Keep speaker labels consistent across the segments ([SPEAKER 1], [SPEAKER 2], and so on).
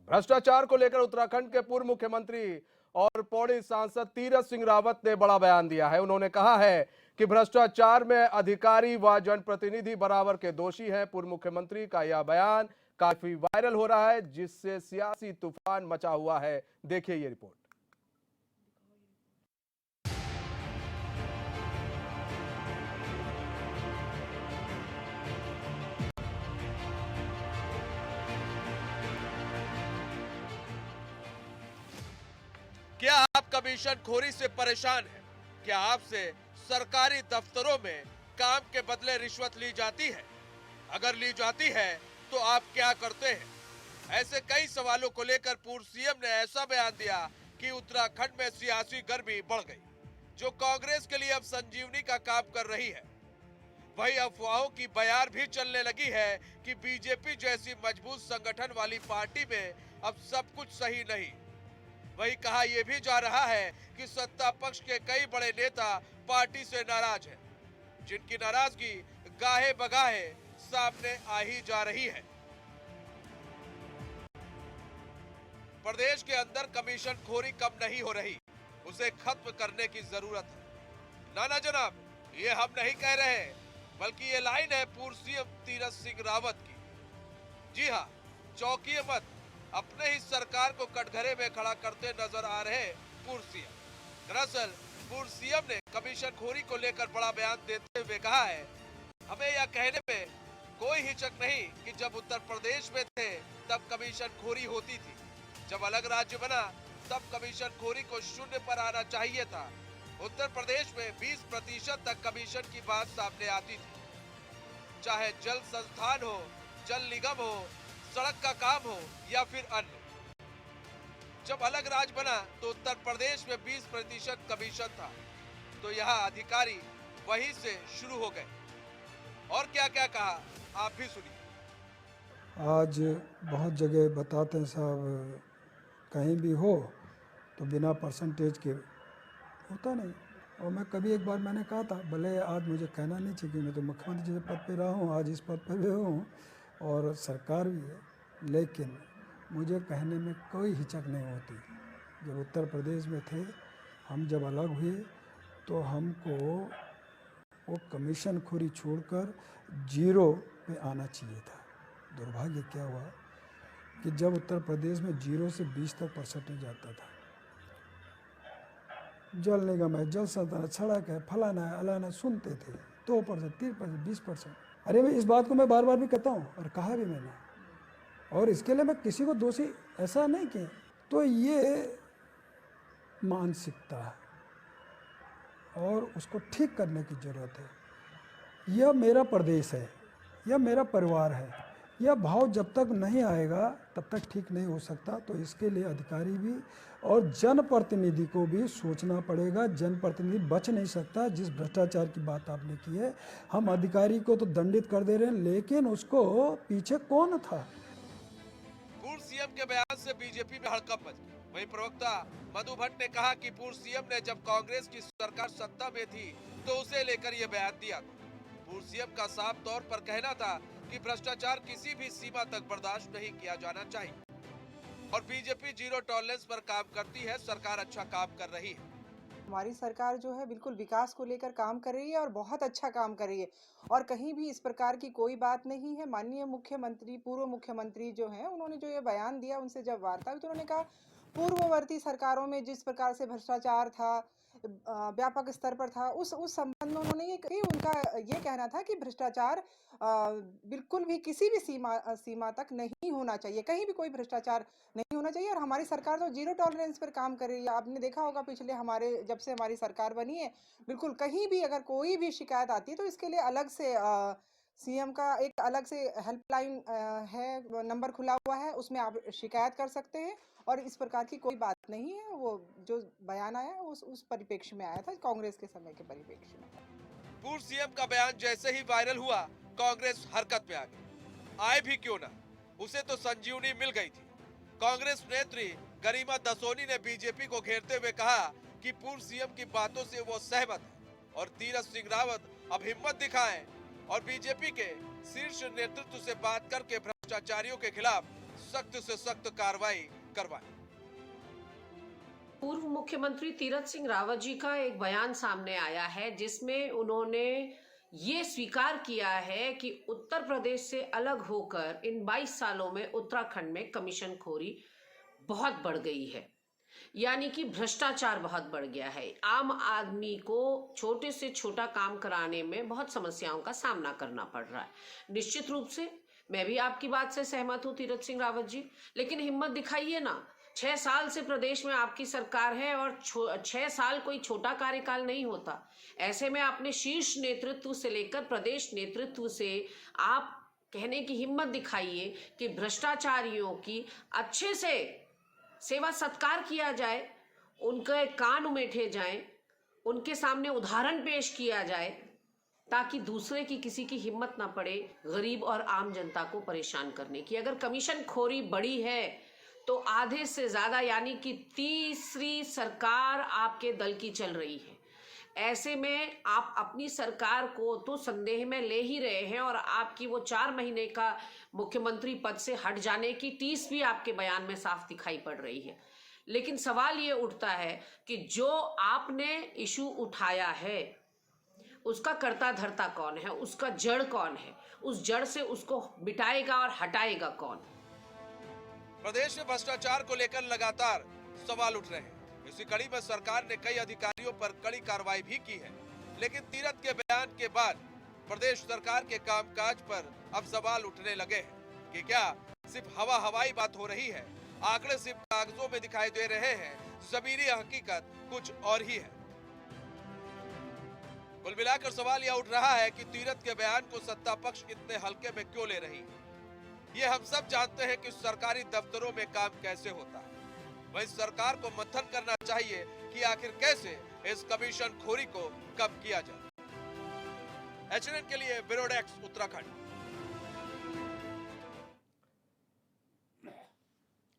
[SPEAKER 1] भ्रष्टाचार को लेकर उत्तराखंड के पूर्व मुख्यमंत्री और पौड़ी सांसद तीरथ सिंह रावत ने बड़ा बयान दिया है। उन्होंने कहा है कि भ्रष्टाचार में अधिकारी व जनप्रतिनिधि बराबर के दोषी हैं। पूर्व मुख्यमंत्री का यह बयान काफी वायरल हो रहा है, जिससे सियासी तूफान मचा हुआ है। देखिए ये रिपोर्ट।
[SPEAKER 2] क्या आप कमीशन खोरी से परेशान हैं? क्या आपसे सरकारी दफ्तरों में काम के बदले रिश्वत ली जाती है? अगर ली जाती है तो आप क्या करते हैं? ऐसे कई सवालों को लेकर पूर्व सीएम ने ऐसा बयान दिया कि उत्तराखंड में सियासी गर्मी बढ़ गई, जो कांग्रेस के लिए अब संजीवनी का काम कर रही है। वही अफवाहों की बयार भी चलने लगी है कि बीजेपी जैसी मजबूत संगठन वाली पार्टी में अब सब कुछ सही नहीं। वही कहा यह भी जा रहा है कि सत्ता पक्ष के कई बड़े नेता पार्टी से नाराज हैं, जिनकी नाराजगी गाहे बगाहे सामने आ ही जा रही है। प्रदेश के अंदर कमीशन खोरी कम नहीं हो रही, उसे खत्म करने की जरूरत है। नाना जनाब, ये हम नहीं कह रहे, बल्कि ये लाइन है पूर्व सीएम तीरथ सिंह रावत की। जी हाँ, चौंकिए मत, अपने ही सरकार को कटघरे में खड़ा करते नजर आ रहे पूर्व सीएम। दरअसल पूर्व सीएम ने कमीशन खोरी को लेकर बड़ा बयान देते हुए कहा है, हमें यह कहने में कोई हिचक नहीं कि जब उत्तर प्रदेश में थे तब कमीशन खोरी होती थी। जब अलग राज्य बना तब कमीशन खोरी को शून्य पर आना चाहिए था। उत्तर प्रदेश में 20% तक कमीशन की बात सामने आती थी, चाहे जल संस्थान हो, जल निगम हो, सड़क का काम हो या फिर अन्य। जब अलग राज्य बना तो उत्तर प्रदेश में 20% कमीशन था, तो यहाँ अधिकारी वहीं से शुरू हो गए। और क्या क्या कहा आप भी सुनिए।
[SPEAKER 3] आज बहुत जगह बताते हैं साहब, कहीं भी हो तो बिना परसेंटेज के होता नहीं। और मैं कभी एक बार मैंने कहा था, भले आज मुझे कहना नहीं चाहिए, मैं तो मुख्यमंत्री जैसे पद पे रहा हूँ, आज इस पद पे भी हूँ और सरकार भी है, लेकिन मुझे कहने में कोई हिचक नहीं होती। जब उत्तर प्रदेश में थे, हम जब अलग हुए तो हमको वो कमीशन खोरी छोड़कर जीरो पे आना चाहिए था। दुर्भाग्य क्या हुआ कि जब उत्तर प्रदेश में 0 से 20 तक परसेंटेज आता था, जल निगम है, जल संस्थान, सड़क है, फलाना है, अलाना, सुनते थे 2%, 3%, 20%। अरे मैं इस बात को मैं बार बार भी कहता हूँ और कहा भी मैंने, और इसके लिए मैं किसी को दोषी ऐसा नहीं किया। तो ये मानसिकता है और उसको ठीक करने की ज़रूरत है। यह मेरा प्रदेश है, यह मेरा परिवार है। यह भाव जब तक नहीं आएगा तब तक ठीक नहीं हो सकता। तो इसके लिए अधिकारी भी और जनप्रतिनिधि को भी सोचना पड़ेगा। जनप्रतिनिधि बच नहीं सकता। जिस भ्रष्टाचार की बात आपने की है, हम अधिकारी को तो दंडित कर दे रहे हैं, लेकिन उसको पीछे कौन था?
[SPEAKER 2] पूर्व सीएम के बयान से बीजेपी में हड़कंप मच गई। वहीं प्रवक्ता मधु भट्ट ने कहा कि पूर्व सीएम ने जब कांग्रेस की सरकार सत्ता में थी तो उसे लेकर यह बयान दिया था। पूर्व सीएम का साफ तौर पर कहना था कि भ्रष्टाचार किसी भी सीमा तक बर्दाश्त नहीं किया जाना चाहिए और बीजेपी जीरो टॉलरेंस पर काम करती है। सरकार अच्छा काम कर रही है।
[SPEAKER 4] हमारी सरकार जो है बिल्कुल विकास को लेकर काम कर रही है और बहुत अच्छा काम कर रही है और कहीं भी इस प्रकार की कोई बात नहीं है। माननीय मुख्यमंत्री, पूर्व मुख्यमंत्री जो हैं, उन्होंने जो ये बयान दिया, उनसे जब वार्ता हुई तो उन्होंने कहा पूर्ववर्ती सरकारों में जिस प्रकार से भ्रष्टाचार था, व्यापक स्तर पर था, उस संबंध में उन्होंने उनका ये कहना था कि भ्रष्टाचार बिल्कुल भी किसी भी सीमा तक नहीं होना चाहिए, कहीं भी कोई भ्रष्टाचार नहीं होना चाहिए। और हमारी सरकार तो जीरो टॉलरेंस पर काम कर रही है। आपने देखा होगा पिछले जब से हमारी सरकार बनी है, बिल्कुल कहीं भी अगर कोई भी शिकायत आती है तो इसके लिए अलग से सीएम का एक अलग से हेल्पलाइन है, नंबर खुला हुआ है, उसमें आप शिकायत कर सकते हैं और इस प्रकार की कोई बात नहीं है। वो जो बयान आया उस परिप्रेक्ष्य में आया था, कांग्रेस के समय के परिप्रेक्ष्य में।
[SPEAKER 2] पूर्व सीएम का बयान जैसे ही वायरल हुआ, कांग्रेस हरकत में आ गई। आए भी क्यों ना, उसे तो संजीवनी मिल गई थी। कांग्रेस नेत्री गरिमा दसोनी ने बीजेपी को घेरते हुए कहा कि पूर्व सीएम की बातों से वो सहमत है और तीरथ सिंह रावत अब हिम्मत दिखाएं और बीजेपी के शीर्ष नेतृत्व से बात करके भ्रष्टाचारियों के खिलाफ सख्त से सख्त कार्रवाई करवाएं।
[SPEAKER 5] पूर्व मुख्यमंत्री तीरथ सिंह रावत जी का एक बयान सामने आया है जिसमें उन्होंने ये स्वीकार किया है कि उत्तर प्रदेश से अलग होकर इन 22 सालों में उत्तराखंड में कमीशन खोरी बहुत बढ़ गई है, यानी कि भ्रष्टाचार बहुत बढ़ गया है। आम आदमी को छोटे से छोटा काम कराने में बहुत समस्याओं का सामना करना पड़ रहा है। निश्चित रूप से मैं भी आपकी बात से सहमत हूँ तीरथ सिंह रावत जी, लेकिन हिम्मत दिखाइए ना। 6 साल से प्रदेश में आपकी सरकार है और 6 साल कोई छोटा कार्यकाल नहीं होता। ऐसे में अपने शीर्ष नेतृत्व से लेकर प्रदेश नेतृत्व से आप कहने की हिम्मत दिखाइए कि भ्रष्टाचारियों की अच्छे से सेवा सत्कार किया जाए, उनके कान उमेठे जाएं, उनके सामने उदाहरण पेश किया जाए, ताकि दूसरे की किसी की हिम्मत ना पड़े गरीब और आम जनता को परेशान करने की। अगर कमीशन खोरी बड़ी है तो आधे से ज्यादा यानी कि तीसरी सरकार आपके दल की चल रही है। ऐसे में आप अपनी सरकार को तो संदेह में ले ही रहे हैं और आपकी वो 4 महीने का मुख्यमंत्री पद से हट जाने की टीस भी आपके बयान में साफ दिखाई पड़ रही है। लेकिन सवाल ये उठता है कि जो आपने इशू उठाया है उसका कर्ता धर्ता कौन है, उसका जड़ कौन है, उस जड़ से उसको मिटाएगा और हटाएगा कौन।
[SPEAKER 2] प्रदेश में भ्रष्टाचार को लेकर लगातार सवाल उठ रहे हैं। इसी कड़ी में सरकार ने कई अधिकारियों पर कड़ी कार्रवाई भी की है, लेकिन तीरथ के बयान के बाद प्रदेश सरकार के कामकाज पर अब सवाल उठने लगे हैं कि क्या सिर्फ हवाई बात हो रही है, आंकड़े सिर्फ कागजों में दिखाई दे रहे हैं, ज़मीनी हकीकत कुछ और ही है। कुल मिलाकर सवाल यह उठ रहा है कि तीरथ के बयान को सत्ता पक्ष इतने हल्के में क्यों ले रही है। ये हम सब जानते हैं कि सरकारी दफ्तरों में काम कैसे होता है। वहीं सरकार को मंथन करना चाहिए कि आखिर कैसे इस कमीशन खोरी को कम किया जाए। एचएनएन के लिए ब्यूरो डेस्क उत्तराखंड।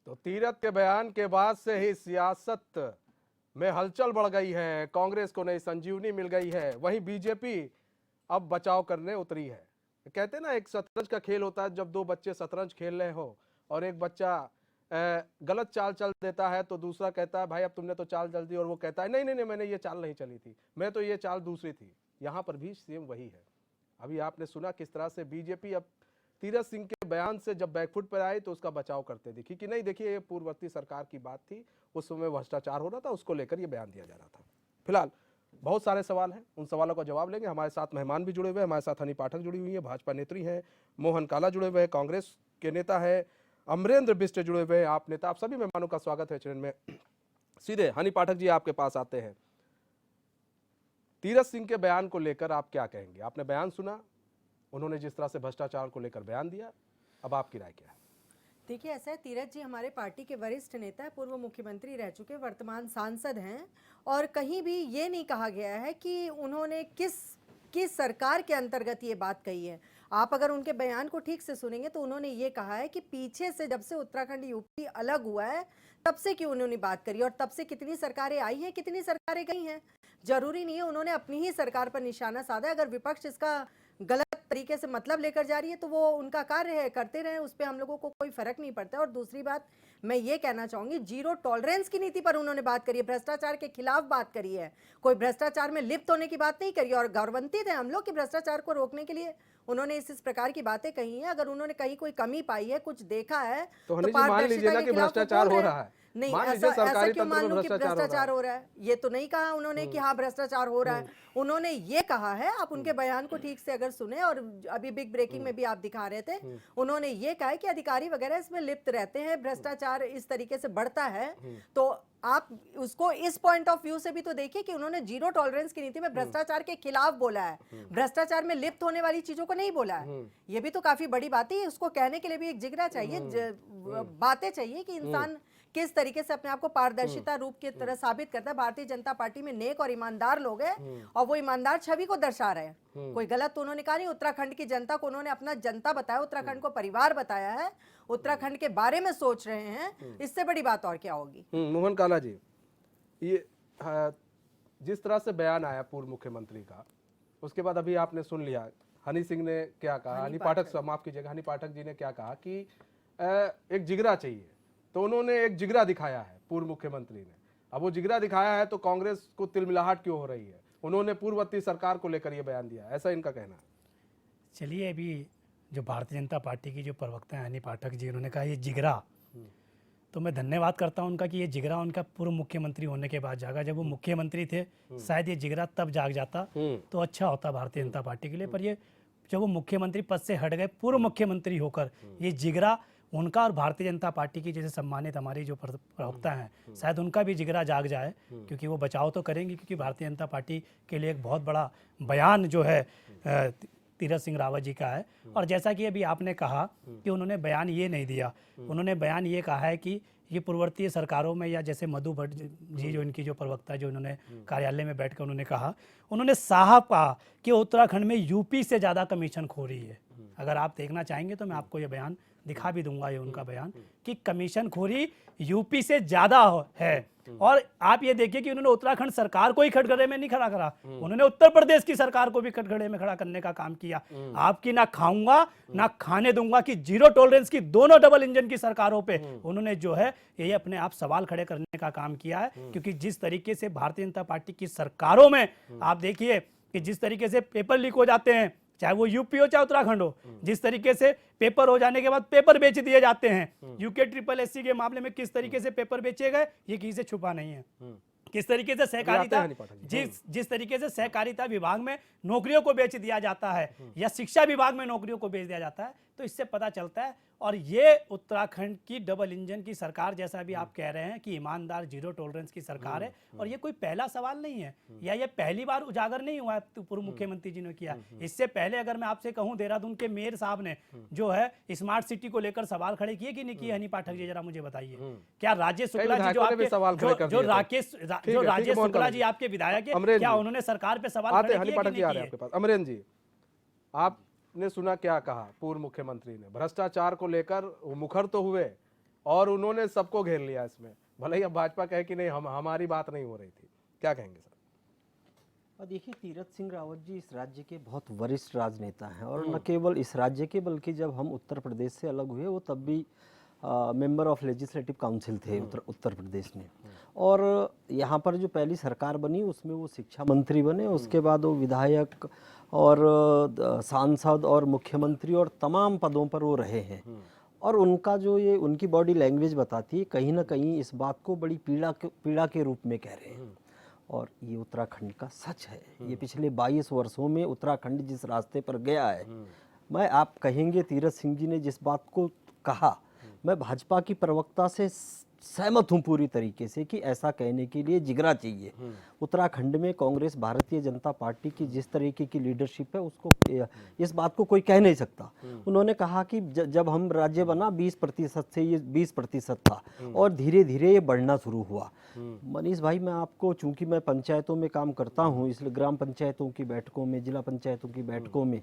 [SPEAKER 1] तो तीरथ के बयान के बाद से ही सियासत में हलचल बढ़ गई है, कांग्रेस को नई संजीवनी मिल गई है। वहीं बीजेपी अब बचाव करने उतरी है। कहते ना एक शतरंज का खेल होता है, जब 2 बच्चे शतरंज खेल रहे हो और एक बच्चा गलत चाल चल देता है तो दूसरा कहता है भाई अब तुमने तो चाल चल दी, और वो कहता है नहीं नहीं नहीं मैंने ये चाल नहीं चली थी, मैं तो ये चाल दूसरी थी। यहाँ पर भी सेम वही है। अभी आपने सुना किस तरह से बीजेपी अब तीरथ सिंह के बयान से जब बैकफुट पर आई तो उसका बचाव करते दिखी कि नहीं देखिए ये पूर्ववर्ती सरकार की बात थी, उस समय भ्रष्टाचार हो रहा था, उसको लेकर ये बयान दिया जा रहा था। फिलहाल बहुत सारे सवाल हैं, उन सवालों का जवाब लेंगे। हमारे साथ मेहमान भी जुड़े हुए हैं। हमारे साथ हनी पाठक जुड़ी हुई है, भाजपा नेत्री हैं, मोहन काला जुड़े हुए हैं, कांग्रेस के नेता है, अमरेंद्र बिष्ट जुड़े हुए हैं, आप नेता। आप सभी मेहमानों का स्वागत है चैनल में। सीधे हनी पाठक जी आपके पास आते हैं। तीरथ सिंह के बयान को लेकर आप क्या कहेंगे? आपने बयान सुना, उन्होंने जिस तरह से भ्रष्टाचार को लेकर बयान दिया, अब आपकी राय क्या है?
[SPEAKER 6] देखिए ऐसा है, तीरथ जी हमारे पार्टी के वरिष्ठ नेता है, पूर्व मुख्यमंत्री रह चुके, वर्तमान सांसद हैं, और कहीं भी ये नहीं कहा गया है कि उन्होंने किस सरकार के अंतर्गत ये बात कही है। आप अगर उनके बयान को ठीक से सुनेंगे तो उन्होंने ये कहा है कि पीछे से जब से उत्तराखंड यूपी अलग हुआ है तब से क्यों उन्होंने बात करी, और तब से कितनी सरकारें आई हैं, कितनी सरकारें गई हैं। जरूरी नहीं है उन्होंने अपनी ही सरकार पर निशाना साधा। अगर विपक्ष इसका गलत तरीके से मतलब लेकर जा रही है तो वो उनका कार्य है, करते रहे, उस पर हम लोगों को कोई फर्क नहीं पड़ता। और दूसरी बात मैं ये कहना चाहूंगी, 0 टॉलरेंस की नीति पर उन्होंने बात करी है, भ्रष्टाचार के खिलाफ बात करी है, कोई भ्रष्टाचार में लिप्त होने की बात नहीं करी। और गौरवान्वित है हम लोग कि भ्रष्टाचार को रोकने के लिए उन्होंने इस प्रकार की बातें कही हैं। अगर उन्होंने कहीं कोई कमी पाई है, कुछ देखा है
[SPEAKER 1] तो मान लीजिए ना कि भ्रष्टाचार हो रहा है।
[SPEAKER 6] नहीं, ऐसा क्यों मान लूं कि भ्रष्टाचार हो रहा है? ये तो नहीं कहा उन्होंने कि हाँ भ्रष्टाचार हो रहा है। उन्होंने ये कहा है, आप उनके बयान को ठीक से अगर सुने, और अभी बिग ब्रेकिंग में भी आप दिखा रहे थे, उन्होंने ये कहा है कि अधिकारी वगैरह इसमें लिप्त रहते हैं, भ्रष्टाचार इस तरीके से बढ़ता है। तो आप उसको इस पॉइंट ऑफ व्यू से भी तो देखिए कि उन्होंने 0 टॉलरेंस की नीति में भ्रष्टाचार के खिलाफ बोला है, भ्रष्टाचार में लिप्त होने वाली चीजों को नहीं बोला है। ये भी तो काफी बड़ी बात है। उसको कहने के लिए भी एक जिगरा चाहिए, बातें चाहिए कि इंसान किस तरीके से अपने आप को पारदर्शिता रूप की तरह साबित करता है। भारतीय जनता पार्टी में नेक और ईमानदार लोग हैं और वो ईमानदार छवि को दर्शा रहे हैं। कोई गलत तो उन्होंने कहा नहीं। उत्तराखंड की जनता को उन्होंने अपना जनता बताया, उत्तराखंड को परिवार बताया है, उत्तराखंड के बारे में सोच रहे हैं। इससे बड़ी बात और क्या होगी?
[SPEAKER 1] मोहन काला जी, ये जिस तरह से बयान आया पूर्व मुख्यमंत्री का, उसके बाद अभी आपने सुन लिया हनी सिंह ने क्या कहा, हनी पाठक, माफ कीजिएगा, हनी पाठक जी ने क्या कहा कि एक जिगरा चाहिए, तो उन्होंने एक जिगरा दिखाया है पूर्व मुख्यमंत्री ने। अब वो जिगरा दिखाया है तो कांग्रेस को तिलमिलाहट क्यों हो रही है? उन्होंने पूर्ववर्ती सरकार को लेकर ये बयान दिया, ऐसा इनका कहना है।
[SPEAKER 7] चलिए, अभी जो भारतीय जनता पार्टी की जो प्रवक्ता हैं अनिल पाठक जी, उन्होंने कहा ये जिगरा, तो मैं धन्यवाद करता हूं उनका कि ये जिगरा उनका पूर्व मुख्यमंत्री होने के बाद जागा। जब वो मुख्यमंत्री थे शायद ये जिगरा तब जाग जाता तो अच्छा होता भारतीय जनता पार्टी के लिए, पर ये जब वो मुख्यमंत्री पद से हट गए पूर्व मुख्यमंत्री होकर, ये जिगरा उनका और भारतीय जनता पार्टी की जैसे सम्मानित हमारी जो प्रवक्ता हैं शायद उनका भी जिगरा जाग जाए, क्योंकि वो बचाव तो करेंगे, क्योंकि भारतीय जनता पार्टी के लिए एक बहुत बड़ा बयान जो है तीरथ सिंह रावत जी का है। और जैसा कि अभी आपने कहा कि उन्होंने बयान ये नहीं दिया, उन्होंने बयान ये कहा है कि ये पूर्ववर्ती सरकारों में, या जैसे मधु भट्ट जी जो इनकी जो प्रवक्ता जो उन्होंने कार्यालय में बैठकर उन्होंने कहा, उन्होंने साहब कहा कि उत्तराखंड में यूपी से ज़्यादा कमीशन खोरी है। अगर आप देखना चाहेंगे तो मैं आपको ये बयान दिखा भी दूंगा, ये उनका बयान कि कमीशन खोरी यूपी से ज़्यादा है। और आप ये देखिए कि उन्होंने उत्तराखंड सरकार को ही कटघरे में नहीं खड़ा करा, उन्होंने उत्तर प्रदेश की सरकार को भी कटघरे में खड़ा करने का काम किया। आपकी ना खाऊंगा ना खाने दूंगा कि जीरो टॉलरेंस की दोनों डबल इंजन की सरकारों पे उन्होंने जो है ये अपने आप सवाल खड़े करने का काम किया है। क्योंकि जिस तरीके से भारतीय जनता पार्टी की सरकारों में आप देखिए कि जिस तरीके से पेपर लीक हो जाते हैं, चाहे वो यूपी हो चाहे उत्तराखंड हो, जिस तरीके से पेपर हो जाने के बाद पेपर बेच दिए जाते हैं, यूके ट्रिपल एससी के मामले में किस तरीके से पेपर बेचे गए ये किसी से छुपा नहीं है। किस तरीके से सहकारिता, जिस तरीके से सहकारिता विभाग में नौकरियों को बेच दिया जाता है या शिक्षा विभाग में नौकरियों को बेच दिया जाता है, तो इससे पता चलता है। और ये उत्तराखंड की डबल इंजन की सरकार, जैसा भी आप कह रहे हैं कि ईमानदार जीरो टॉलरेंस की सरकार है, और ये कोई पहला सवाल नहीं है या ये पहली बार उजागर नहीं हुआ है पूर्व मुख्यमंत्री जी ने किया। इससे पहले अगर मैं आपसे कहूं, देहरादून के मेयर साहब ने जो है स्मार्ट सिटी को लेकर सवाल खड़े किए कि नहीं किए? हनी पाठक जी, जरा मुझे बताइए, क्या राजेश शुक्ला जी जो राजेश शुक्ला जी आपके विधायक है, क्या उन्होंने सरकार पे सवाल खड़े किए कि नहीं किए?
[SPEAKER 1] अमरेंद्र जी, आपने सुना क्या कहा पूर्व मुख्यमंत्री ने? भ्रष्टाचार को लेकर वो मुखर तो हुए और उन्होंने सबको घेर लिया इसमें, भले ही अब भाजपा कहे कि नहीं हमारी बात नहीं हो रही थी। क्या कहेंगे सर?
[SPEAKER 8] और देखिए, तीरथ सिंह रावत जी इस राज्य के बहुत वरिष्ठ राजनेता हैं, और न केवल इस राज्य के बल्कि जब हम उत्तर प्रदेश से अलग हुए वो तब भी मेंबर ऑफ लेजिस्लेटिव काउंसिल थे उत्तर प्रदेश में। और यहाँ पर जो पहली सरकार बनी उसमें वो शिक्षा मंत्री बने, उसके बाद वो विधायक और सांसद और मुख्यमंत्री और तमाम पदों पर वो रहे हैं। और उनका जो ये उनकी बॉडी लैंग्वेज बताती है, कहीं ना कहीं इस बात को बड़ी पीड़ा के रूप में कह रहे हैं। और ये उत्तराखंड का सच है। ये पिछले 22 वर्षों में उत्तराखंड जिस रास्ते पर गया है, मैं आप कहेंगे तीरथ सिंह जी ने जिस बात को कहा, मैं भाजपा की प्रवक्ता से सहमत हूं पूरी तरीके से कि ऐसा कहने के लिए जिगरा चाहिए। उत्तराखंड में कांग्रेस भारतीय जनता पार्टी की जिस तरीके की लीडरशिप है, उसको इस बात को कोई कह नहीं सकता। उन्होंने कहा कि जब हम राज्य बना 20% से ये 20% था और धीरे धीरे ये बढ़ना शुरू हुआ। मनीष भाई, मैं आपको, चूंकि मैं पंचायतों में काम करता हूँ, इसलिए ग्राम पंचायतों की बैठकों में, जिला पंचायतों की बैठकों में,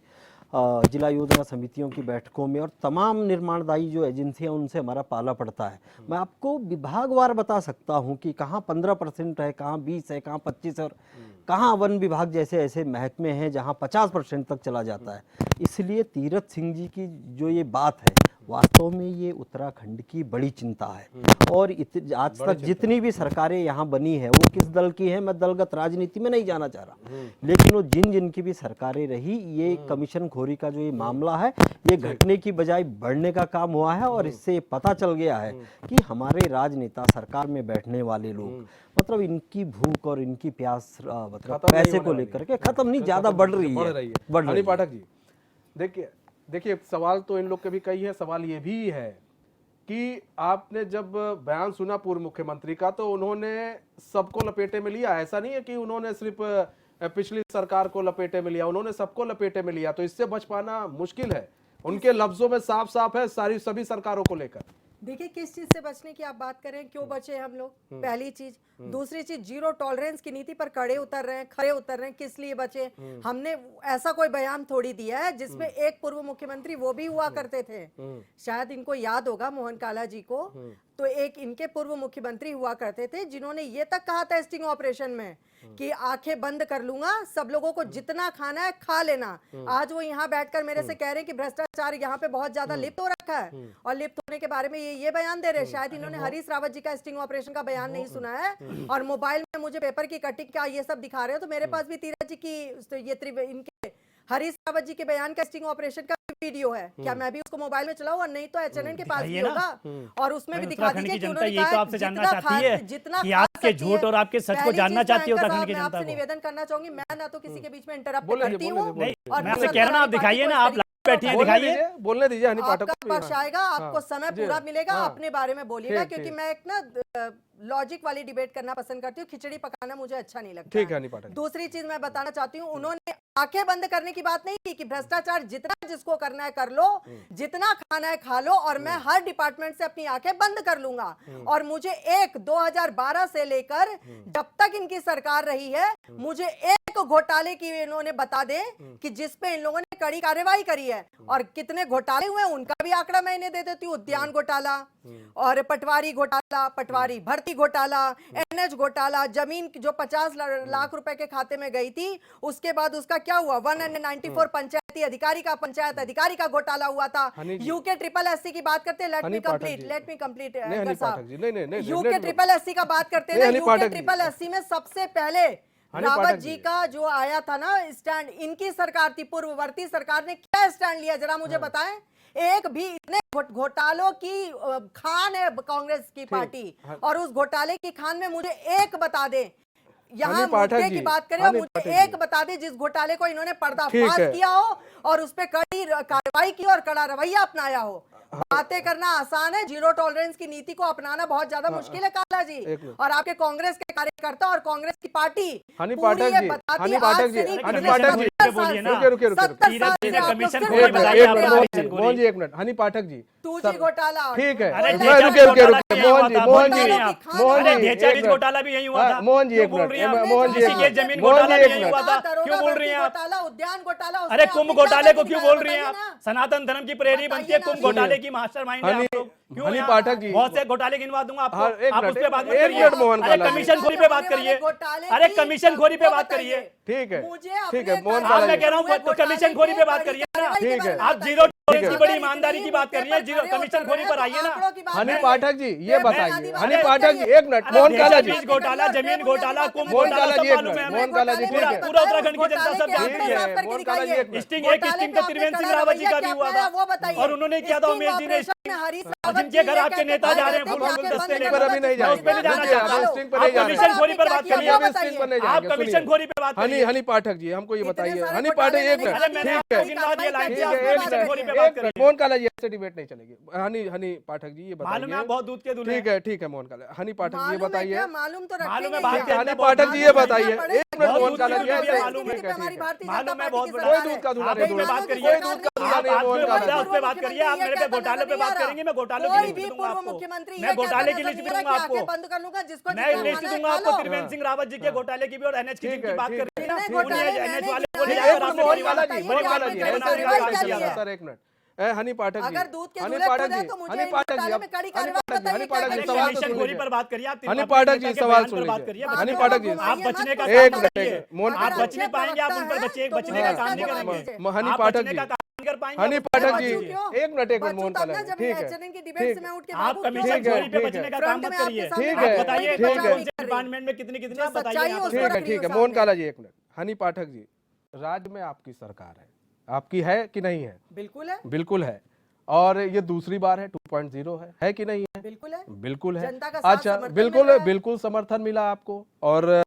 [SPEAKER 8] जिला योजना समितियों की बैठकों में और तमाम निर्माणदायी जो एजेंसियां उनसे हमारा पाला पड़ता है। मैं आपको विभागवार बता सकता हूं कि कहाँ 15% है, कहाँ 20 है, कहाँ 25 है, और कहाँ वन विभाग जैसे ऐसे महकमे हैं जहां 50% तक चला जाता है। इसलिए तीरथ सिंह जी की जो ये बात है, वास्तव में ये उत्तराखंड की बड़ी चिंता है। और आज तक जितनी भी सरकारें यहाँ बनी है, वो किस दल की है, मैं दलगत राजनीति में नहीं जाना चाह रहा, लेकिन वो जिनकी भी सरकारें रही, ये कमीशन खोरी का जो ये मामला है, ये घटने की बजाय बढ़ने का काम हुआ है। और इससे पता चल गया है कि हमारे राजनेता, सरकार में बैठने वाले लोग, मतलब इनकी भूख और इनकी प्यास मतलब पैसे को लेकर के खत्म नहीं, ज्यादा बढ़ रही है।
[SPEAKER 1] पाठक जी, देखिए सवाल तो इन लोग के भी कई है। सवाल ये भी है कि आपने जब बयान सुना पूर्व मुख्यमंत्री का, तो उन्होंने सबको लपेटे में लिया। ऐसा नहीं है कि उन्होंने सिर्फ पिछली सरकार को लपेटे में लिया, उन्होंने सबको लपेटे में लिया। तो इससे बच पाना मुश्किल है। उनके लफ्जों में साफ साफ है सभी सरकारों को लेकर।
[SPEAKER 6] देखिए, किस चीज से बचने की आप बात करें, क्यों बचे हम लोग, पहली चीज। दूसरी चीज, जीरो टॉलरेंस की नीति पर खड़े उतर रहे हैं, किस लिए बचे? हमने ऐसा कोई बयान थोड़ी दिया है जिसमें एक पूर्व मुख्यमंत्री, वो भी हुआ करते थे, शायद इनको याद होगा, मोहन काला जी को, तो एक इनके पूर्व मुख्यमंत्री हुआ करते थे जिन्होंने ये तक कहा था स्टिंग ऑपरेशन में कि आंखें बंद कर लूंगा, सब लोगों को जितना खाना है खा लेना। आज वो यहाँ बैठकर मेरे से कह रहे हैं कि भ्रष्टाचार यहाँ पे बहुत ज्यादा लिप्त हो रखा है, और लिप्त होने के बारे में ये बयान दे रहे हैं। शायद इन्होंने हरीश रावत जी का स्टिंग ऑपरेशन का बयान नहीं सुना है, और मोबाइल में मुझे पेपर की कटिंग का ये सब दिखा रहे हो। तो मेरे पास भी तीरथ जी की इनके हरीश रावत जी के बयान का स्टिंग ऑपरेशन का वीडियो है। क्या मैं भी उसको मोबाइल में चलाऊं? और नहीं तो एचएनएन के पास भी होगा, और उसमें भी दिखा दीजिए कि उन्होंने
[SPEAKER 7] यही तो आपसे जानना चाहती है कि आपके झूठ और आपके सच को जानना चाहती है उत्तराखंड की जनता को।
[SPEAKER 6] निवेदन करना चाहूंगी, मैं ना तो किसी के बीच में इंटरप्ट
[SPEAKER 1] बोलिए,
[SPEAKER 6] करती
[SPEAKER 1] बोलिए,
[SPEAKER 6] हूँ,
[SPEAKER 1] बोलिए।
[SPEAKER 6] और
[SPEAKER 7] मैं आपसे कह रहा हूं, आप दिखाइए ना, आप बैठी हैं,
[SPEAKER 1] बोलने
[SPEAKER 7] दिखाइए।
[SPEAKER 1] दीजिए, बोलने दीजिए हनी पाठक
[SPEAKER 6] आपका
[SPEAKER 1] को भी।
[SPEAKER 6] पक्ष आएगा, आपको समय
[SPEAKER 1] जी,
[SPEAKER 6] पूरा मिलेगा,
[SPEAKER 1] हाँ।
[SPEAKER 6] अपने बारे में बोलिएगा,
[SPEAKER 1] ठीक,
[SPEAKER 6] क्योंकि
[SPEAKER 1] ठीक।
[SPEAKER 6] मैं एक ना लॉजिक वाली डिबेट करना पसंद करती हूँ। खिचड़ी पकाना मुझे अच्छा नहीं लगता
[SPEAKER 1] ठीक है हनी पाठक।
[SPEAKER 6] दूसरी चीज मैं बताना चाहती हूँ, उन्होंने आंखें बंद करने की बात नहीं की कि भ्रष्टाचार जितना जिसको करना है कर लो, जितना खाना है खा लो, और मैं हर डिपार्टमेंट से अपनी आंखें बंद कर लूंगा। और मुझे 2012 से लेकर जब तक इनकी सरकार रही है, मुझे एक घोटाले की इन्होंने बता दे कि जिसपे इन लोगों ने कड़ी कार्रवाई करी है, और कितने घोटाले हुए उनका भी आंकड़ा मैं इन्हें दे देती हूँ। उद्यान घोटाला, और पटवारी घोटाला, पटवारी भर्ती घोटाला, एनएच घोटाला, जमीन जो 50 लाख रुपए के खाते में गई थी, उसके बाद उसका क्या हुआ? 194 पंचायती अधिकारी का, पंचायत अधिकारी का घोटाला हुआ था। यूके ट्रिपल एससी की बात करते हैं, let me complete UK triple SC का बात करते हैं। यूके ट्रिपल एससी में सबसे पहले रावत जी का जो आया था ना स्टैंड, इनकी सरकार थी, पूर्ववर्ती सरकार ने क्या स्टैंड लिया जरा मुझे बताएं। एक भी इतने घोटालों की खान है कांग्रेस की पार्टी, और उस घोटाले की खान में मुझे एक बता दे, यहाँ मुद्दे की बात करें, और मुझे एक बता दे जिस घोटाले को इन्होंने पर्दाफाश किया हो और उस पर कड़ी कार्रवाई की और कड़ा रवैया अपनाया हो। बातें करना आसान है, जीरो टॉलरेंस की नीति को अपनाना बहुत ज्यादा मुश्किल है काला जी। और आपके कांग्रेस के कार्यकर्ता और कांग्रेस की पार्टी
[SPEAKER 1] हनी पाठक जी, हनी पाठक जी, हनी पाठक जी, मोहन जी एक मिनट, हनी पाठक जी,
[SPEAKER 6] 2G घोटाला,
[SPEAKER 1] ठीक है,
[SPEAKER 7] रुकिए
[SPEAKER 1] मोहन जी
[SPEAKER 7] घोटाला भी यही हुआ था।
[SPEAKER 1] मोहन जी एक मिनट, मोहन जी एक
[SPEAKER 7] जमीन घोटाला भी यही हुआ था, क्यों बोल रही हैं आप?
[SPEAKER 6] उद्यान घोटाला,
[SPEAKER 7] अरे कुंभ घोटाले को क्यों बोल रही हैं आप? सनातन धर्म की प्रेरी बनती है, कुंभ घोटाले की मास्टरमाइंड है आप लोग। क्यों
[SPEAKER 1] हनी
[SPEAKER 7] यहाँ?
[SPEAKER 1] पाठक जी,
[SPEAKER 7] बहुत से घोटाले गिनवा दूंगा आपको, आप उस पे बात मत
[SPEAKER 1] एक
[SPEAKER 7] करिए।
[SPEAKER 1] मिनट मोहन
[SPEAKER 7] अरे
[SPEAKER 1] काला जी।
[SPEAKER 7] कमीशन खोरी पे बात करिए, अरे कमीशन खोरी पे बात करिए।
[SPEAKER 1] ठीक है,
[SPEAKER 6] मुझे
[SPEAKER 1] ठीक है,
[SPEAKER 6] अपने
[SPEAKER 1] मोहन
[SPEAKER 7] आप
[SPEAKER 1] काला
[SPEAKER 7] मैं
[SPEAKER 1] जी,
[SPEAKER 7] कह रहा हूँ तो कमीशन खोरी पे बात करिए ना।
[SPEAKER 1] ठीक है,
[SPEAKER 7] आप जीरो टॉलरेंस की
[SPEAKER 1] है।
[SPEAKER 7] बड़ी ईमानदारी की बात कर रही है, जीरो कमीशन खोरी पर आइए ना।
[SPEAKER 1] हनी पाठक जी ये बताइए, हनी पाठक जी एक मिनट, मोहन काला जी,
[SPEAKER 7] बीज घोटाला, जमीन घोटाला, कुंभ
[SPEAKER 1] मोहन
[SPEAKER 7] घोटाला
[SPEAKER 1] काला
[SPEAKER 7] सब
[SPEAKER 1] जी एक
[SPEAKER 7] मालूम है
[SPEAKER 1] मिनट,
[SPEAKER 7] हमें।
[SPEAKER 1] मोहन काला जी ठीक है,
[SPEAKER 7] पूरा उत्तराखंड की जनता सब जानती
[SPEAKER 1] ठीक
[SPEAKER 7] है।
[SPEAKER 1] है, मोहन काला जी एक मिनट,
[SPEAKER 7] स्टिंग एक स्टिंग तो त्रिवेंद्र सिंह रावत जी का भी हुआ था, और उन्होंने किया था उमेश जी ने। जिनके घर आपके नेता जा रहे हैं फूल गुलदस्ते
[SPEAKER 1] पर अभी नहीं
[SPEAKER 7] मैं उस पे नहीं जाना चाहता हूं।
[SPEAKER 1] स्टिंग पर नहीं
[SPEAKER 7] आप
[SPEAKER 1] जा रहे
[SPEAKER 7] कमीशन खोरी पर बात करिए,
[SPEAKER 1] अभी स्टिंग पर नहीं
[SPEAKER 7] आप
[SPEAKER 1] जाएंगे,
[SPEAKER 7] कमीशन
[SPEAKER 1] सुनिए।
[SPEAKER 7] खोरी पे बात
[SPEAKER 1] हनी
[SPEAKER 7] करिए।
[SPEAKER 1] हनी पाठक जी हमको ये बताइए,
[SPEAKER 6] सारे
[SPEAKER 1] हनी
[SPEAKER 6] घोटाले
[SPEAKER 1] पाठक एक
[SPEAKER 6] मैंने
[SPEAKER 1] मिनट,
[SPEAKER 7] अरे मैंने
[SPEAKER 1] ठीक
[SPEAKER 7] आपको
[SPEAKER 1] है,
[SPEAKER 7] गिनवा दिया लाइन,
[SPEAKER 1] ठीक
[SPEAKER 7] आप
[SPEAKER 1] है, एक
[SPEAKER 7] कमीशन खोरी पे
[SPEAKER 1] मिनट,
[SPEAKER 7] बात
[SPEAKER 1] एक मिनट,
[SPEAKER 7] करिए।
[SPEAKER 1] मोहन काला जी ऐसे डिबेट नहीं चलेगी। हनी पाठक जी ये
[SPEAKER 7] मालूम है आप
[SPEAKER 1] बताइए,
[SPEAKER 7] बहुत दूध के दूल्हे हैं।
[SPEAKER 1] ठीक है मोहन काला, हनी पाठक जी ये बताइए,
[SPEAKER 6] मालूम तो
[SPEAKER 7] मालूम है
[SPEAKER 6] रखेंगे
[SPEAKER 7] बात
[SPEAKER 6] ही।
[SPEAKER 7] है,
[SPEAKER 1] हनी पाठक जी ये बताइए, एक मिनट
[SPEAKER 7] बहुत
[SPEAKER 1] मोहन
[SPEAKER 7] दूध
[SPEAKER 1] काला
[SPEAKER 7] की
[SPEAKER 1] जी
[SPEAKER 7] दूल्हे
[SPEAKER 1] ऐसे,
[SPEAKER 7] मालूम है,
[SPEAKER 1] ठीक है, ठीक है,
[SPEAKER 7] मालूम है बहुत
[SPEAKER 1] कोई दूध का दूल्हा
[SPEAKER 7] आप
[SPEAKER 1] नहीं
[SPEAKER 7] इस पे
[SPEAKER 1] दूल्हा,
[SPEAKER 7] बात करिए।
[SPEAKER 1] कोई दूध का दूल्हा नहीं है
[SPEAKER 7] आप
[SPEAKER 1] मोहन
[SPEAKER 7] जो
[SPEAKER 1] काला
[SPEAKER 7] मुद्दा
[SPEAKER 1] जी।
[SPEAKER 7] उस पे बात करिए, आप मेरे पे घोटाले पे बात करेंगे, मैं घोटाले की
[SPEAKER 6] कोई
[SPEAKER 7] लिस्ट
[SPEAKER 6] भी
[SPEAKER 7] दूंगा
[SPEAKER 6] पूर्व
[SPEAKER 7] आपको।
[SPEAKER 6] मुख्यमंत्री
[SPEAKER 7] मैं घोटाले की लिस्ट भी दूंगा आपको।
[SPEAKER 6] बंद कर लूंगा जिसको
[SPEAKER 7] मैं लिस्ट दूंगा आपको त्रिवेंद्र सिंह रावत जी के घोटाले की भी, और एनएच की
[SPEAKER 1] ठीक
[SPEAKER 7] जिनकी
[SPEAKER 1] है,
[SPEAKER 7] बात
[SPEAKER 1] ठीक
[SPEAKER 7] कर रही है ना,
[SPEAKER 6] है।
[SPEAKER 7] उन्हें एनएच वाले को ले
[SPEAKER 1] एक
[SPEAKER 7] जाकर
[SPEAKER 1] मिनट
[SPEAKER 7] आपने
[SPEAKER 1] मोहन
[SPEAKER 7] परिवार
[SPEAKER 1] काला जी, मोहन काला जी
[SPEAKER 7] परिवार
[SPEAKER 1] ऐसे
[SPEAKER 7] परिवार
[SPEAKER 1] डिबेट नहीं
[SPEAKER 7] किया
[SPEAKER 1] चलेगा
[SPEAKER 7] था।
[SPEAKER 1] सर, एक मिनट, हनी पाठक जी,
[SPEAKER 6] अगर दूध के
[SPEAKER 1] हनी
[SPEAKER 6] दूल्हे
[SPEAKER 1] पाठक
[SPEAKER 6] खुद है
[SPEAKER 1] जी,
[SPEAKER 6] तो मुझे
[SPEAKER 1] हनी
[SPEAKER 6] इन
[SPEAKER 1] पाठक जी,
[SPEAKER 6] घोटाले में कड़ी
[SPEAKER 1] हनी
[SPEAKER 6] कार्रवाई
[SPEAKER 1] पाठक जी, हनी
[SPEAKER 6] बताइए,
[SPEAKER 1] पाठक
[SPEAKER 6] क्या
[SPEAKER 1] जी
[SPEAKER 6] करेंगे?
[SPEAKER 1] सवाल तो
[SPEAKER 7] कमीशन
[SPEAKER 1] सुन
[SPEAKER 7] खोरी
[SPEAKER 1] लीजिए,
[SPEAKER 7] पर बात करिए, आप
[SPEAKER 1] हनी
[SPEAKER 7] अपने
[SPEAKER 1] पाठक
[SPEAKER 7] नेता
[SPEAKER 1] जी
[SPEAKER 7] के
[SPEAKER 1] सवाल
[SPEAKER 7] बयान
[SPEAKER 1] सुन
[SPEAKER 7] पर बात
[SPEAKER 1] लीजिए,
[SPEAKER 7] करिए,
[SPEAKER 1] हनी
[SPEAKER 7] बचने
[SPEAKER 1] पाठक
[SPEAKER 7] का
[SPEAKER 1] जी,
[SPEAKER 7] काम। आप बचने का
[SPEAKER 1] एक
[SPEAKER 7] काम
[SPEAKER 1] मिनट,
[SPEAKER 7] करिए।
[SPEAKER 1] मोहन
[SPEAKER 7] आप बच नहीं पाएंगे, आप उन पर बचने
[SPEAKER 6] तो
[SPEAKER 7] का
[SPEAKER 6] मुझे
[SPEAKER 7] काम नहीं
[SPEAKER 6] ऐसा
[SPEAKER 7] करेंगे।
[SPEAKER 6] बोल
[SPEAKER 1] हनी
[SPEAKER 7] आप
[SPEAKER 1] पाठक
[SPEAKER 7] बचने
[SPEAKER 1] जी,
[SPEAKER 7] का काम नहीं कर पाएंगे,
[SPEAKER 1] हनी
[SPEAKER 7] आप
[SPEAKER 1] पाठक
[SPEAKER 7] बचने
[SPEAKER 1] जी,
[SPEAKER 7] का काम
[SPEAKER 1] एक मिनट मोहन काला जी, ठीक है,
[SPEAKER 6] एचएनएन की डिबेट से मैं उठ के
[SPEAKER 7] आप
[SPEAKER 6] भागूं,
[SPEAKER 7] कमीशन
[SPEAKER 1] ठीक है,
[SPEAKER 7] खोरी पे
[SPEAKER 1] ठीक
[SPEAKER 7] बचने
[SPEAKER 1] है।
[SPEAKER 7] का काम
[SPEAKER 6] फ्रंट
[SPEAKER 7] मत
[SPEAKER 6] में आपके
[SPEAKER 7] करिए।
[SPEAKER 6] सामने
[SPEAKER 1] ठीक
[SPEAKER 7] आप
[SPEAKER 1] है,
[SPEAKER 7] बताइए
[SPEAKER 1] ठीक है।
[SPEAKER 7] कौन से डिपार्टमेंट में कितनी कितनी,
[SPEAKER 6] जो
[SPEAKER 7] आप बताइए
[SPEAKER 6] सच्चाई
[SPEAKER 7] यहाँ
[SPEAKER 6] है
[SPEAKER 7] पर।
[SPEAKER 6] उसको
[SPEAKER 1] ठीक है,
[SPEAKER 6] रख
[SPEAKER 1] ठीक है,
[SPEAKER 6] रही
[SPEAKER 1] मोहन
[SPEAKER 6] हूँ
[SPEAKER 1] काला जी एक मिनट, हनी पाठक जी, राज्य में आपकी सरकार है, आपकी है कि नहीं है?
[SPEAKER 6] बिल्कुल है,
[SPEAKER 1] बिल्कुल है, और ये दूसरी बार है, 2.0 है कि नहीं है?
[SPEAKER 6] बिल्कुल है,
[SPEAKER 1] बिल्कुल है।
[SPEAKER 6] जनता का साथ
[SPEAKER 1] अच्छा,
[SPEAKER 6] समर्थन
[SPEAKER 1] बिल्कुल
[SPEAKER 6] मिल रहा है।
[SPEAKER 1] बिल्कुल समर्थन मिला आपको, और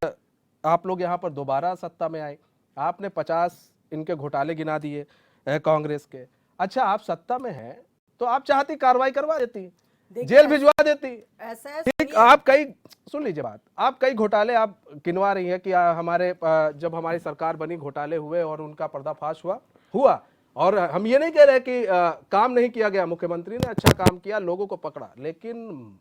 [SPEAKER 1] आप लोग यहाँ पर दोबारा सत्ता में आए, आपने 50 इनके घोटाले गिना दिए कांग्रेस के। अच्छा, आप सत्ता में हैं तो आप चाहती कार्रवाई करवा देती, जेल भिजवा देती।
[SPEAKER 6] ऐसा है,
[SPEAKER 1] ठीक, आप कई, सुन लीजिए बात, आप कई घोटाले आप गिनवा रही हैं कि हमारे जब हमारी सरकार बनी घोटाले हुए और उनका पर्दाफाश हुआ, और हम ये नहीं कह रहे कि काम नहीं किया गया, मुख्यमंत्री ने अच्छा काम किया, लोगों को पकड़ा, लेकिन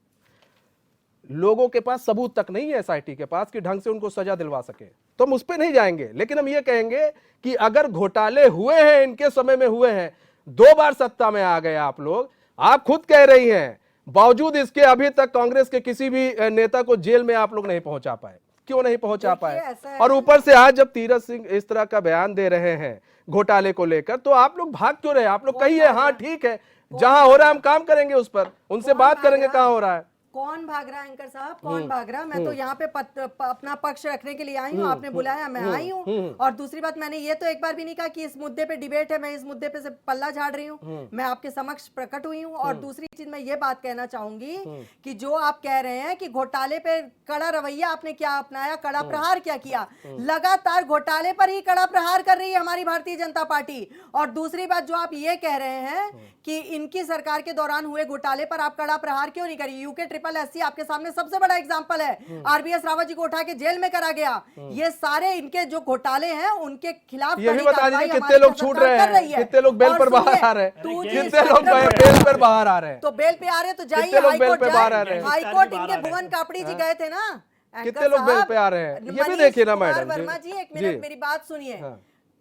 [SPEAKER 1] लोगों के पास सबूत तक नहीं है एसआईटी के पास कि ढंग से उनको सजा दिलवा सके, तो हम उस पर नहीं जाएंगे। लेकिन हम ये कहेंगे कि अगर घोटाले हुए हैं, इनके समय में हुए हैं, 2 बार सत्ता में आ गए आप लोग, आप खुद कह रही हैं बावजूद इसके अभी तक कांग्रेस के किसी भी नेता को जेल में आप लोग नहीं पहुंचा पाए, क्यों नहीं पहुंचा पाए?
[SPEAKER 6] ऐसा है
[SPEAKER 1] और ऊपर से आज जब तीरथ सिंह इस तरह का बयान दे रहे हैं घोटाले को लेकर, तो आप लोग भाग क्यों रहे? आप लोग कहिए हाँ ठीक है, जहां हो रहा है हम काम करेंगे, उस पर उनसे बात करेंगे कहां हो रहा है।
[SPEAKER 6] कौन भाग रहा है एंकर साहब, कौन भाग रहा? मैं तो यहाँ पे अपना पक्ष रखने के लिए आई हूँ, आपने बुलाया मैं आई हूँ। और दूसरी बात, मैंने ये तो एक बार भी नहीं कहा कि इस मुद्दे पे डिबेट है, मैं इस मुद्दे पे से पल्ला झाड़ रही हूँ, मैं आपके समक्ष प्रकट हुई हूँ। और दूसरी चीज मैं ये बात कहना चाहूंगी कि जो आप कह रहे हैं कि घोटाले पे कड़ा रवैया आपने क्या अपनाया, कड़ा प्रहार क्या किया, लगातार घोटाले पर ही कड़ा प्रहार कर रही है हमारी भारतीय जनता पार्टी। और दूसरी बात जो आप ये कह रहे हैं कि इनकी सरकार के दौरान हुए घोटाले पर आप कड़ा प्रहार क्यों नहीं करी? यूके SSC आपके सामने सबसे बड़ा एग्जांपल है, RBS रावत जी को उठा के जेल में करा गया। ये सारे इनके जो घोटाले हैं उनके खिलाफ
[SPEAKER 1] ये भी बता दीजिए कितने लोग छूट रहे हैं, कितने लोग बेल पर बाहर आ रहे हैं, कितने लोग बेल पर बाहर आ रहे हैं?
[SPEAKER 6] तो बेल पे आ रहे हैं तो जाइए हाईकोर्ट जाइए। हाईकोर्ट इनके भुवन कापड़ी जी गए थे ना,
[SPEAKER 1] कितने लोग बेल पे आ रहे हैं ये भी देखिए ना मैडम।
[SPEAKER 6] वर्मा जी एक मिनट मेरी बात सुनिए।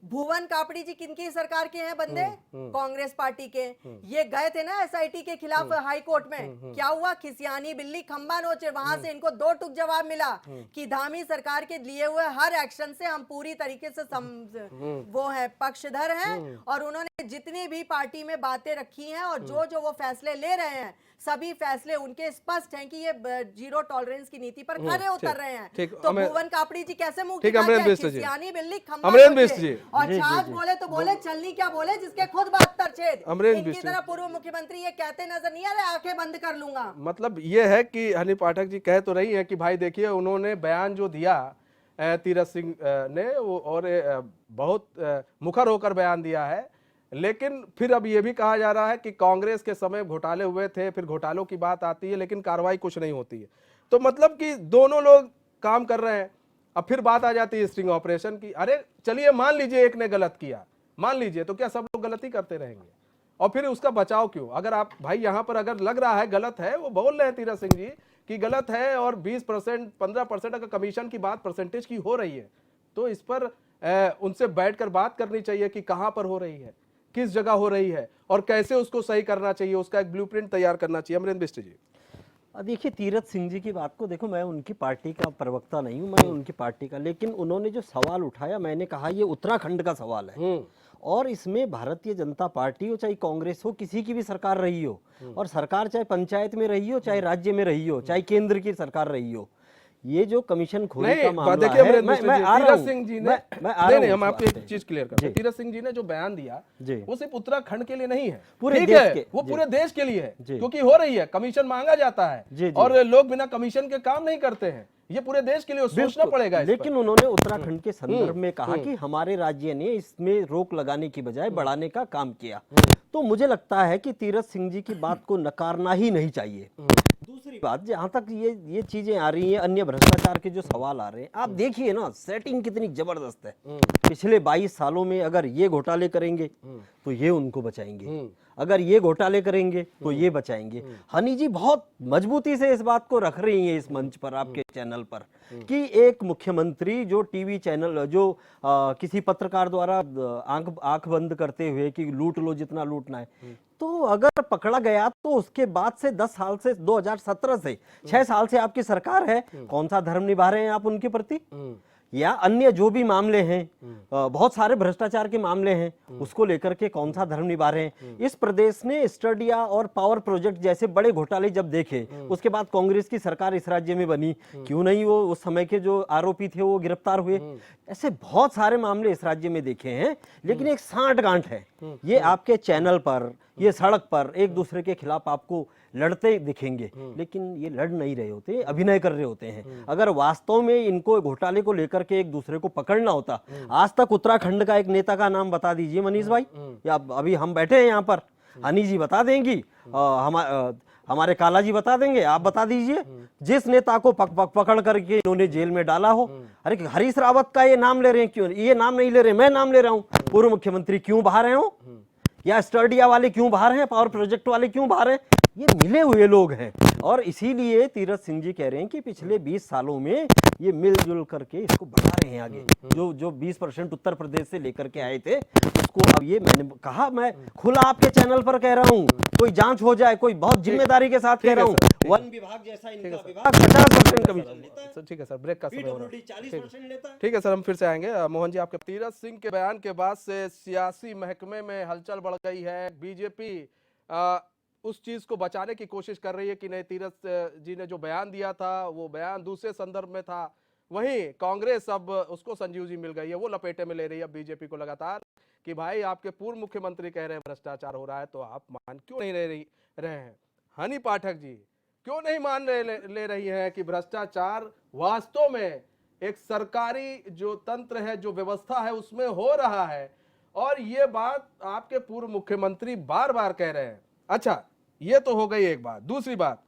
[SPEAKER 6] भुवन कापड़ी जी किनकी सरकार के हैं बंदे? कांग्रेस पार्टी के। ये गए थे ना SIT के खिलाफ हाई कोर्ट में, क्या हुआ? खिसियानी बिल्ली खंबा नोचे, वहां से इनको 2 टूक जवाब मिला कि धामी सरकार के लिए हुए हर एक्शन से हम पूरी तरीके से वो है पक्षधर हैं। और उन्होंने जितनी भी पार्टी में बातें रखी हैं और जो जो वो फैसले ले रहे हैं, सभी फैसले उनके स्पष्ट हैं कि ये जीरो टॉलरेंस की नीति पर खरे उतर रहे हैं। तो भुवन कापड़ी जी कैसे मुंह खिसियानी बिल्ली खंबा नोचे और छाछ बोले तो बोले, चलनी क्या बोले जिसके खुद 72 छेद। इनकी तरह पूर्व मुख्यमंत्री ये कहते नजर नहीं आ रहे, आंखें बंद कर लूंगा।
[SPEAKER 1] मतलब ये है कि हनी पाठक जी कह तो रही है कि भाई देखिए उन्होंने बयान जो दिया तीरथ सिंह ने वो और बहुत मुखर होकर बयान दिया है, लेकिन फिर अब ये भी कहा जा रहा है कि कांग्रेस के समय घोटाले हुए थे, फिर घोटालों की बात आती है लेकिन कार्रवाई कुछ नहीं होती है। तो मतलब कि दोनों लोग काम कर रहे हैं। अब फिर बात आ जाती है स्टिंग ऑपरेशन की। अरे चलिए मान लीजिए एक ने गलत किया, मान लीजिए, तो क्या सब लोग गलती करते रहेंगे? और फिर उसका बचाव क्यों? अगर आप भाई यहाँ पर अगर लग रहा है गलत है, वो बोल रहे हैं तीरथ सिंह जी कि गलत है और 20% 15% अगर कमीशन की बात परसेंटेज की हो रही है, तो इस पर उनसे बैठकर बात करनी चाहिए कि कहां पर हो रही है, किस जगह हो रही है और कैसे उसको सही करना चाहिए, उसका एक ब्लूप्रिंट तैयार करना चाहिए। अमरेंद्र बिष्ट जी
[SPEAKER 8] देखिए, तीरथ सिंह जी की बात को देखो, मैं उनकी पार्टी का प्रवक्ता नहीं हूँ, मैं उनकी पार्टी का, लेकिन उन्होंने जो सवाल उठाया, मैंने कहा ये उत्तराखंड का सवाल है और इसमें भारतीय जनता पार्टी हो चाहे कांग्रेस हो, किसी की भी सरकार रही हो, और सरकार चाहे पंचायत में रही हो, चाहे राज्य में रही हो, चाहे केंद्र की सरकार रही हो, ये जो कमीशन खोरी का मामला है, मैं आ रहा हूं,
[SPEAKER 1] सिंह जी ने
[SPEAKER 8] नहीं,
[SPEAKER 1] हम आपको एक चीज क्लियर करते हैं। तीरथ सिंह जी ने जो बयान दिया वो सिर्फ उत्तराखंड के लिए नहीं है,
[SPEAKER 8] पूरे
[SPEAKER 1] ठीक
[SPEAKER 8] देश
[SPEAKER 1] है,
[SPEAKER 8] के,
[SPEAKER 1] वो पूरे देश के लिए है, क्योंकि हो रही है, कमीशन मांगा जाता है और लोग बिना कमीशन के काम नहीं करते हैं, ये पूरे देश के लिए सोचना पड़ेगा।
[SPEAKER 8] लेकिन उन्होंने उत्तराखंड के संदर्भ में कहा कि हमारे राज्य ने इसमें रोक लगाने की बजाय बढ़ाने का काम किया, तो मुझे लगता है कि तीरथ सिंह जी की बात को नकारना ही नहीं चाहिए। दूसरी बात, जहां तक ये चीजें आ रही हैं, अन्य भ्रष्टाचार के जो सवाल आ रहे हैं, आप देखिए ना, सेटिंग कितनी जबरदस्त है। पिछले 22 सालों में अगर ये घोटाले करेंगे तो ये उनको बचाएंगे, अगर ये घोटाले करेंगे तो ये बचाएंगे। हनी जी बहुत मजबूती से इस बात को रख रही हैं इस मंच पर, आपके चैनल पर, कि एक मुख्यमंत्री जो टीवी चैनल जो किसी पत्रकार द्वारा आंख बंद करते हुए कि लूट लो जितना लूटना है, तो अगर पकड़ा गया तो उसके बाद से 10 साल से 2017 से 6 साल से आपकी सरकार है, कौन सा धर्म निभा रहे हैं आप उनके प्रति? या अन्य जो भी मामले हैं, बहुत सारे भ्रष्टाचार के मामले हैं, उसको लेकर के कौन सा धर्म निभा रहे हैं? इस प्रदेश ने स्टडिया और पावर प्रोजेक्ट जैसे बड़े घोटाले जब देखे, उसके बाद कांग्रेस की सरकार इस राज्य में बनी, क्यों नहीं वो उस समय के जो आरोपी थे वो गिरफ्तार हुए? ऐसे बहुत सारे मामले इस राज्य में देखे हैं, लेकिन एक सांठगांठ है, ये आपके चैनल पर, ये सड़क पर एक दूसरे के खिलाफ आपको लड़ते दिखेंगे, लेकिन ये लड़ नहीं रहे होते, अभिनय कर रहे होते हैं। अगर वास्तव में इनको घोटाले को लेकर के एक दूसरे को पकड़ना होता, आज तक उत्तराखंड का एक नेता का नाम बता दीजिए मनीष भाई, या अभी हम बैठे हैं यहाँ पर, हनी जी बता देंगी, हमारे काला जी बता देंगे, आप बता दीजिए जिस नेता को पकड़ करके इन्होंने जेल में डाला हो। अरे हरीश रावत का ये नाम ले रहे हैं, क्यों ये नाम नहीं ले रहे, मैं नाम ले रहा हूँ, पूर्व मुख्यमंत्री क्यों बाहर हैं हो, या स्टडिया वाले क्यों बाहर हैं, पावर प्रोजेक्ट वाले क्यों बाहर हैं? ये मिले हुए लोग हैं, और इसीलिए तीरथ सिंह जी कह रहे हैं कि पिछले 20 सालों में ये मिलजुल करके इसको बढ़ा रहे हैं आगे। जो 20% उत्तर प्रदेश से लेकर के आए थे, उसको, अब ये मैंने कहा, मैं खुला आपके चैनल पर कह रहा हूँ, कोई जांच हो जाए, कोई बहुत जिम्मेदारी के साथ कह रहा हूँ। वन विभाग जैसा इनका विभाग 50% कमीशन लेता है,
[SPEAKER 1] ठीक है सर, ब्रेक का समय हो रहा है।
[SPEAKER 8] PWD 40% लेता है।
[SPEAKER 1] ठीक है सर, हम फिर से आएंगे। मोहन जी, आपके तीरथ सिंह के बयान के बाद से सियासी महकमे में हलचल बढ़ गई है। बीजेपी उस चीज को बचाने की कोशिश कर रही है कि नहीं, तीरथ जी ने जो बयान दिया था वो बयान दूसरे संदर्भ में था। वहीं कांग्रेस अब उसको संजीवजी मिल गई है, वो लपेटे में ले रही है बीजेपी को लगातार कि भाई आपके पूर्व मुख्यमंत्री कह रहे हैं भ्रष्टाचार हो रहा है, तो आप मान क्यों नहीं रहे हैं। हनी पाठक जी क्यों नहीं मान ले रही हैं कि भ्रष्टाचार वास्तव में एक सरकारी जो तंत्र है, जो व्यवस्था है, उसमें हो रहा है, और ये बात आपके पूर्व मुख्यमंत्री बार बार कह रहे हैं। अच्छा, ये तो हो गई एक बात। दूसरी बात,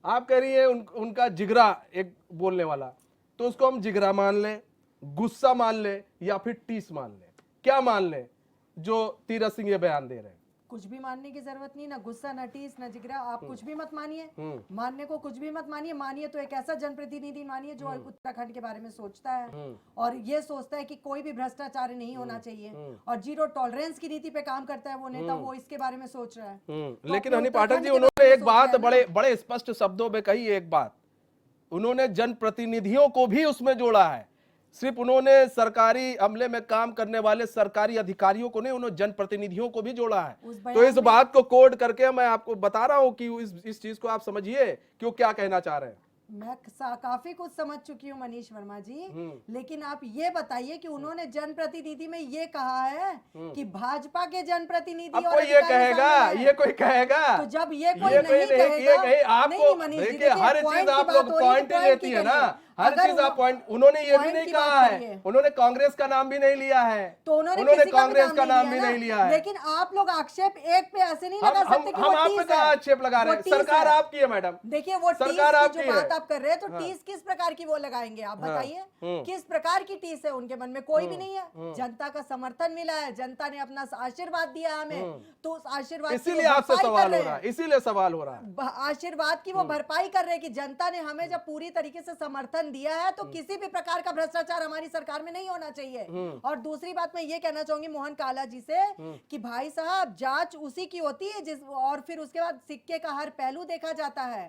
[SPEAKER 1] आप कह रही है उनका जिगरा एक बोलने वाला, तो उसको हम जिगरा मान लें, गुस्सा मान लें, या फिर टीस मान लें? क्या मान लें जो तीरथ सिंह ये बयान दे रहे हैं?
[SPEAKER 6] कुछ भी मानने की जरूरत नहीं, ना गुस्सा, ना टीस, ना जिगरा। आप कुछ भी मत मानिए, मानने को कुछ भी मत मानिए। मानिए तो एक ऐसा जनप्रतिनिधि मानिए जो उत्तराखंड के बारे में सोचता है और ये सोचता है कि कोई भी भ्रष्टाचार नहीं होना चाहिए और जीरो टॉलरेंस की नीति पे काम करता है वो नेता, वो इसके बारे में सोच रहा है। तो
[SPEAKER 1] लेकिन हनी
[SPEAKER 6] अपने
[SPEAKER 1] पाठक
[SPEAKER 6] उत्तराखंड
[SPEAKER 1] जी,
[SPEAKER 6] के
[SPEAKER 1] उन्होंने
[SPEAKER 6] बारे में
[SPEAKER 1] एक बात
[SPEAKER 6] सोच रहा है ना।
[SPEAKER 1] बड़े स्पष्ट शब्दों में कही। एक बात उन्होंने जनप्रतिनिधियों को भी उसमें जोड़ा है। सिर्फ उन्होंने सरकारी अमले में काम करने वाले सरकारी अधिकारियों को नहीं, उन्होंने जनप्रतिनिधियों को भी जोड़ा है। तो इस बात को कोड करके मैं आपको बता रहा हूं कि इस चीज को आप समझिए कि वो क्या कहना चाह रहे हैं।
[SPEAKER 6] मैं काफी कुछ समझ चुकी हूँ मनीष वर्मा जी, लेकिन आप ये बताइए कि उन्होंने जनप्रतिनिधि में ये कहा है कि भाजपा के जनप्रतिनिधि
[SPEAKER 1] अब
[SPEAKER 6] और
[SPEAKER 1] कोई ये
[SPEAKER 6] अधिकारी
[SPEAKER 1] कहेगा,
[SPEAKER 6] शामिल हैं।
[SPEAKER 1] ये कोई कहेगा,
[SPEAKER 6] तो जब ये कोई
[SPEAKER 1] ये
[SPEAKER 6] नहीं कहेगा,
[SPEAKER 1] आपको
[SPEAKER 6] मनीष जी,
[SPEAKER 1] देखिए, हर
[SPEAKER 6] point
[SPEAKER 1] चीज
[SPEAKER 6] की
[SPEAKER 1] आप
[SPEAKER 6] बात
[SPEAKER 1] लोग
[SPEAKER 6] हो रही है,
[SPEAKER 1] पॉइंट ही
[SPEAKER 6] point
[SPEAKER 1] लेती
[SPEAKER 6] की
[SPEAKER 1] है ना,
[SPEAKER 6] करिए।
[SPEAKER 1] हर
[SPEAKER 6] अगर
[SPEAKER 1] चीज आप पॉइंट। उन्होंने ये भी
[SPEAKER 6] point
[SPEAKER 1] नहीं
[SPEAKER 6] की
[SPEAKER 1] कहा
[SPEAKER 6] बात
[SPEAKER 1] है,
[SPEAKER 6] करिए।
[SPEAKER 1] उन्होंने कांग्रेस का नाम भी नहीं लिया है,
[SPEAKER 6] तो उन्होंने किसी
[SPEAKER 1] कांग्रेस का नाम भी
[SPEAKER 6] लिया
[SPEAKER 1] नहीं
[SPEAKER 6] ना।
[SPEAKER 1] लिया है।
[SPEAKER 6] लेकिन आप लोग आक्षेप एक पे ऐसे नहीं लगा सकते कि
[SPEAKER 1] हम
[SPEAKER 6] वो
[SPEAKER 1] आप
[SPEAKER 6] टीस
[SPEAKER 1] पे
[SPEAKER 6] है।
[SPEAKER 1] कहा आक्षेप लगा रहे
[SPEAKER 6] वो
[SPEAKER 1] हैं,
[SPEAKER 6] टीस
[SPEAKER 1] सरकार
[SPEAKER 6] है।
[SPEAKER 1] आपकी है मैडम।
[SPEAKER 6] देखिए वो टीस
[SPEAKER 1] सरकार
[SPEAKER 6] की
[SPEAKER 1] आपकी
[SPEAKER 6] जो
[SPEAKER 1] है।
[SPEAKER 6] बात आप कर रहे हैं, तो टीस किस प्रकार की वो लगाएंगे आप बताइए। किस प्रकार की टीस है उनके मन में? कोई भी नहीं है। जनता का समर्थन मिला है, जनता ने अपना आशीर्वाद दिया हमें, तो उस आशीर्वाद की
[SPEAKER 1] इसीलिए
[SPEAKER 6] वो
[SPEAKER 1] आपसे
[SPEAKER 6] भरपाई
[SPEAKER 1] सवाल
[SPEAKER 6] कर
[SPEAKER 1] हो
[SPEAKER 6] रहे
[SPEAKER 1] रहा
[SPEAKER 6] हैं।
[SPEAKER 1] है, इसीलिए सवाल हो रहा है।
[SPEAKER 6] आशीर्वाद की वो भरपाई कर रहे हैं कि जनता ने हमें जब पूरी तरीके से समर्थन दिया है तो किसी भी प्रकार का भ्रष्टाचार हमारी सरकार में नहीं होना चाहिए। और दूसरी बात मैं ये कहना चाहूंगी मोहन काला जी से कि भाई साहब, जांच उसी की होती है जिस, और फिर उसके बाद सिक्के का हर पहलू देखा जाता है।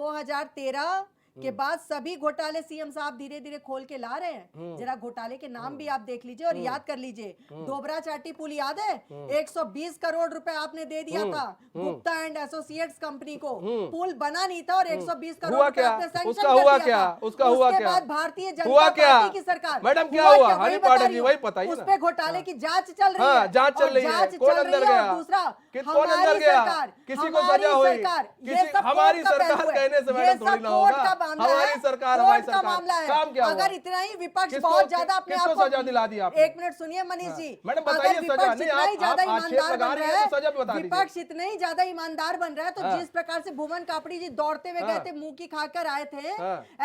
[SPEAKER 6] 2013 के बाद सभी घोटाले सीएम साहब धीरे धीरे खोल के ला रहे हैं। जरा घोटाले के नाम भी आप देख लीजिए और याद कर लीजिए। डोबरा चाटी पुल याद है? 120 करोड़ रुपए आपने दे दिया था गुप्ता एंड एसोसिएट्स कंपनी को। पुल बना नहीं था और 120 करोड़
[SPEAKER 1] हुआ
[SPEAKER 6] रुपए
[SPEAKER 1] क्या?
[SPEAKER 6] आपने सैंक्शन
[SPEAKER 1] उसका
[SPEAKER 6] कर
[SPEAKER 1] हुआ
[SPEAKER 6] दिया
[SPEAKER 1] क्या?
[SPEAKER 6] था।
[SPEAKER 1] उसका हुआ
[SPEAKER 6] उसके
[SPEAKER 1] क्या?
[SPEAKER 6] बाद भारतीय जनता
[SPEAKER 1] हुआ क्या?
[SPEAKER 6] पार्टी की सरकार,
[SPEAKER 1] मैडम क्या हुआ?
[SPEAKER 6] वही
[SPEAKER 1] हनी
[SPEAKER 6] बता
[SPEAKER 1] पाठक
[SPEAKER 6] रही
[SPEAKER 1] जी
[SPEAKER 6] हूँ।
[SPEAKER 1] वही बताइए
[SPEAKER 6] उस
[SPEAKER 1] ना।
[SPEAKER 6] पे घोटाले की जांच चल रही
[SPEAKER 1] हाँ,
[SPEAKER 6] है।
[SPEAKER 1] जांच चल
[SPEAKER 6] और
[SPEAKER 1] रही है।
[SPEAKER 6] जांच
[SPEAKER 1] कौन
[SPEAKER 6] चल
[SPEAKER 1] अंदर
[SPEAKER 6] रही है।
[SPEAKER 1] गया?
[SPEAKER 6] और दूसरा,
[SPEAKER 1] कौन अंदर
[SPEAKER 6] हमारी
[SPEAKER 1] गया?
[SPEAKER 6] सरकार,
[SPEAKER 1] किसी को
[SPEAKER 6] हमारी
[SPEAKER 1] सजा हुई?
[SPEAKER 6] सरकार, ये
[SPEAKER 1] किसी
[SPEAKER 6] सब
[SPEAKER 1] हमारी
[SPEAKER 6] कोर्ट का
[SPEAKER 1] सरकार
[SPEAKER 6] पहलू है।
[SPEAKER 1] कहने से
[SPEAKER 6] ये
[SPEAKER 1] मैडम
[SPEAKER 6] सब
[SPEAKER 1] थोड़ी ना
[SPEAKER 6] कोर्ट
[SPEAKER 1] होगा।
[SPEAKER 6] का मामला है।
[SPEAKER 1] हमारी सरकार, हमारी
[SPEAKER 6] कोर्ट का
[SPEAKER 1] सरकार।
[SPEAKER 6] मामला है।
[SPEAKER 1] काम क्या हुआ?
[SPEAKER 6] अगर इतना ही विपक्ष
[SPEAKER 1] किसको-
[SPEAKER 6] बहुत ज्यादा अपने आप
[SPEAKER 1] किसको सजा दिला दी आपने?
[SPEAKER 6] एक मिनट सुनिए मनीष जी,
[SPEAKER 1] मैडम
[SPEAKER 6] अगर
[SPEAKER 1] बताइए सजा।
[SPEAKER 6] विपक्ष
[SPEAKER 1] नहीं,
[SPEAKER 6] इतना ही
[SPEAKER 1] आप
[SPEAKER 6] ज्यादा
[SPEAKER 1] आक्षेप
[SPEAKER 6] ईमानदार
[SPEAKER 1] लगा
[SPEAKER 6] बन
[SPEAKER 1] रही
[SPEAKER 6] रहा
[SPEAKER 1] है
[SPEAKER 6] है,
[SPEAKER 1] तो सजा भी बता दीजिए।
[SPEAKER 6] विपक्ष इतना ही ज्यादा ईमानदार बन रहा है, तो जिस प्रकार से भुवन कापड़ी जी दौड़ते हुए गए थे, मुंह की खाकर आए थे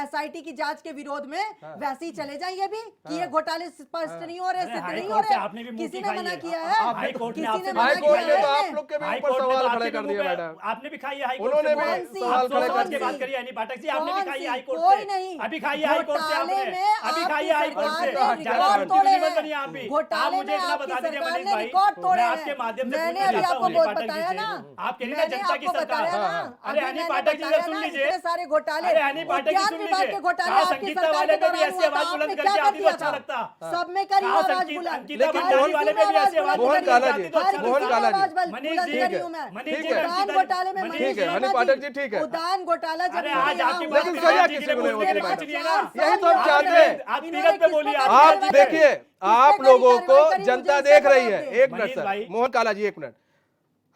[SPEAKER 6] एसआईटी की जांच के विरोध में, वैसे ही चले जाइए भी कि ये घोटाले स्पष्ट नहीं हो रहे, सिद्ध नहीं हो
[SPEAKER 7] आपने भी
[SPEAKER 6] रहे।
[SPEAKER 7] मुंह
[SPEAKER 6] किसी
[SPEAKER 7] की
[SPEAKER 6] ने
[SPEAKER 7] खाई
[SPEAKER 6] मना
[SPEAKER 7] है।
[SPEAKER 6] किया है?
[SPEAKER 7] हाईकोर्ट ने
[SPEAKER 6] किसी
[SPEAKER 7] आपसे
[SPEAKER 6] ने मना
[SPEAKER 1] हाईकोर्ट
[SPEAKER 6] किया
[SPEAKER 1] ने तो
[SPEAKER 6] है?
[SPEAKER 1] आप लोग के भी ऊपर
[SPEAKER 7] हाईकोर्ट ने
[SPEAKER 1] सवाल
[SPEAKER 7] तो
[SPEAKER 1] खड़े
[SPEAKER 7] आपके
[SPEAKER 1] कर
[SPEAKER 7] भी
[SPEAKER 1] दिए
[SPEAKER 7] ऊपर-
[SPEAKER 1] मैडम।
[SPEAKER 7] आपने भी खाई है हाईकोर्ट
[SPEAKER 1] उन्होंने
[SPEAKER 7] से
[SPEAKER 1] भी
[SPEAKER 7] बहुत।
[SPEAKER 1] सवाल
[SPEAKER 7] आप
[SPEAKER 1] खड़े
[SPEAKER 7] सोच
[SPEAKER 1] कर
[SPEAKER 7] के
[SPEAKER 1] दिए।
[SPEAKER 7] बात करिए हनी पाठक जी, आपने भी
[SPEAKER 6] कौन
[SPEAKER 7] खाई
[SPEAKER 6] सी?
[SPEAKER 7] है हाईकोर्ट
[SPEAKER 6] कोई
[SPEAKER 7] से।
[SPEAKER 6] नहीं।
[SPEAKER 7] अभी खाई है हाईकोर्ट से
[SPEAKER 6] घोटाले
[SPEAKER 7] आपने,
[SPEAKER 6] में
[SPEAKER 7] अभी खाई
[SPEAKER 6] आपकी
[SPEAKER 7] है हाईकोर्ट से।
[SPEAKER 6] सरकार ने
[SPEAKER 7] ज्यादा
[SPEAKER 6] रिकॉर्ड
[SPEAKER 7] बनती
[SPEAKER 6] तोड़े
[SPEAKER 7] हुई मत
[SPEAKER 6] हैं।
[SPEAKER 7] बनिए आप भी।
[SPEAKER 6] घोटाले
[SPEAKER 7] आप मुझे
[SPEAKER 6] में
[SPEAKER 7] इतना
[SPEAKER 6] आपकी
[SPEAKER 7] बता दीजिए
[SPEAKER 6] सरकार
[SPEAKER 7] मनीष
[SPEAKER 6] ने
[SPEAKER 7] भाई,
[SPEAKER 6] रिकॉर्ड तोड़े
[SPEAKER 7] मैं
[SPEAKER 6] हैं।
[SPEAKER 7] आपके माध्यम से
[SPEAKER 6] मैंने
[SPEAKER 7] पूछना
[SPEAKER 6] अभी
[SPEAKER 7] चाहता
[SPEAKER 6] आपको
[SPEAKER 7] हूँ
[SPEAKER 6] बहुत
[SPEAKER 7] हनी पाठक
[SPEAKER 6] बताया
[SPEAKER 7] जी
[SPEAKER 6] ना,
[SPEAKER 7] से। आप कह रही
[SPEAKER 6] मैंने
[SPEAKER 7] है जनता की
[SPEAKER 6] आपको
[SPEAKER 7] सरकार।
[SPEAKER 6] बताया ना,
[SPEAKER 7] अरे
[SPEAKER 6] अभी
[SPEAKER 7] हनी
[SPEAKER 6] मैंने
[SPEAKER 7] पाठक जी से
[SPEAKER 6] बताया
[SPEAKER 7] सुन
[SPEAKER 6] ना,
[SPEAKER 7] लीजिए।
[SPEAKER 6] इतने सारे घोटाले,
[SPEAKER 7] अरे हनी पाठक जी
[SPEAKER 6] उद्यान
[SPEAKER 7] सुन
[SPEAKER 6] विभाग
[SPEAKER 7] लीजिए।
[SPEAKER 6] के घोटाले
[SPEAKER 7] कहा
[SPEAKER 6] आपकी
[SPEAKER 7] संगीता
[SPEAKER 6] सरकार
[SPEAKER 7] वाले
[SPEAKER 6] के
[SPEAKER 7] पे भी
[SPEAKER 6] दौरान
[SPEAKER 7] ऐसी
[SPEAKER 6] हुआ था,
[SPEAKER 7] आवाज बुलंद
[SPEAKER 6] आपने
[SPEAKER 7] करके
[SPEAKER 6] क्या
[SPEAKER 7] आती
[SPEAKER 6] कर
[SPEAKER 7] तो
[SPEAKER 6] दिया
[SPEAKER 7] अच्छा
[SPEAKER 6] था?
[SPEAKER 7] लगता।
[SPEAKER 6] सब में करी
[SPEAKER 7] कहा
[SPEAKER 6] आवाज
[SPEAKER 7] संगीता
[SPEAKER 6] बुलंद।
[SPEAKER 7] अंकिता
[SPEAKER 1] लेकिन
[SPEAKER 7] बंजारी वाले पे भी ऐसी आवाज
[SPEAKER 1] मोहन
[SPEAKER 7] बुलंद
[SPEAKER 1] काला
[SPEAKER 7] करके
[SPEAKER 1] जी,
[SPEAKER 7] आती तो अच्छा
[SPEAKER 6] हर
[SPEAKER 1] मोहन
[SPEAKER 6] किसी
[SPEAKER 7] लगता।
[SPEAKER 1] काला
[SPEAKER 6] आवाज
[SPEAKER 1] जी।
[SPEAKER 6] बुलंद
[SPEAKER 7] मनीष जी,
[SPEAKER 6] करी हूं मैं।
[SPEAKER 7] मनीष
[SPEAKER 1] ठीक
[SPEAKER 7] जी,
[SPEAKER 1] है।
[SPEAKER 6] उद्यान घोटाले में
[SPEAKER 7] मनीष
[SPEAKER 6] मनीष
[SPEAKER 1] ठीक है, हनी
[SPEAKER 6] शर्मा
[SPEAKER 1] पाठक जी, ठीक है।
[SPEAKER 6] उद्यान घोटाला जब
[SPEAKER 7] अरे
[SPEAKER 6] यहाँ
[SPEAKER 7] आज आपकी
[SPEAKER 6] हुआ,
[SPEAKER 1] लेकिन
[SPEAKER 7] बात
[SPEAKER 1] सजा
[SPEAKER 7] किसी
[SPEAKER 1] किसी को
[SPEAKER 7] ने
[SPEAKER 1] नहीं
[SPEAKER 7] बोलने
[SPEAKER 1] होती
[SPEAKER 7] के लिए
[SPEAKER 1] मैडम।
[SPEAKER 7] कुछ नहीं है ना।
[SPEAKER 1] यही तो हम चाहते हैं।
[SPEAKER 7] आप तीरथ पे बोलिए।
[SPEAKER 1] आप देखिए, आप लोगों को जनता देख रही है। एक मिनट
[SPEAKER 7] मनीष
[SPEAKER 1] सर,
[SPEAKER 7] भाई।
[SPEAKER 1] मोहन काला जी एक मिनट।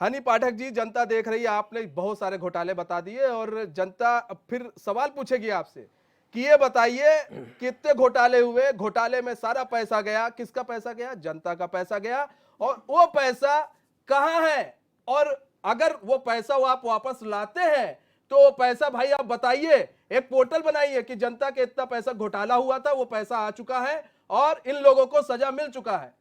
[SPEAKER 1] हनी पाठक जी, जनता देख रही है, आपने बहुत सारे घोटाले बता दिए और जनता फिर सवाल पूछेगी आपसे कि ये बताइए कितने घोटाले हुए, घोटाले में सारा पैसा गया, किसका पैसा गया? जनता का पैसा गया। और वो पैसा कहां है? और अगर वो पैसा आप वापस लाते हैं तो वो पैसा भाई आप बताइए, एक पोर्टल बनाइए कि जनता के इतना पैसा घोटाला हुआ था, वो पैसा आ चुका है और इन लोगों को सजा मिल चुका है।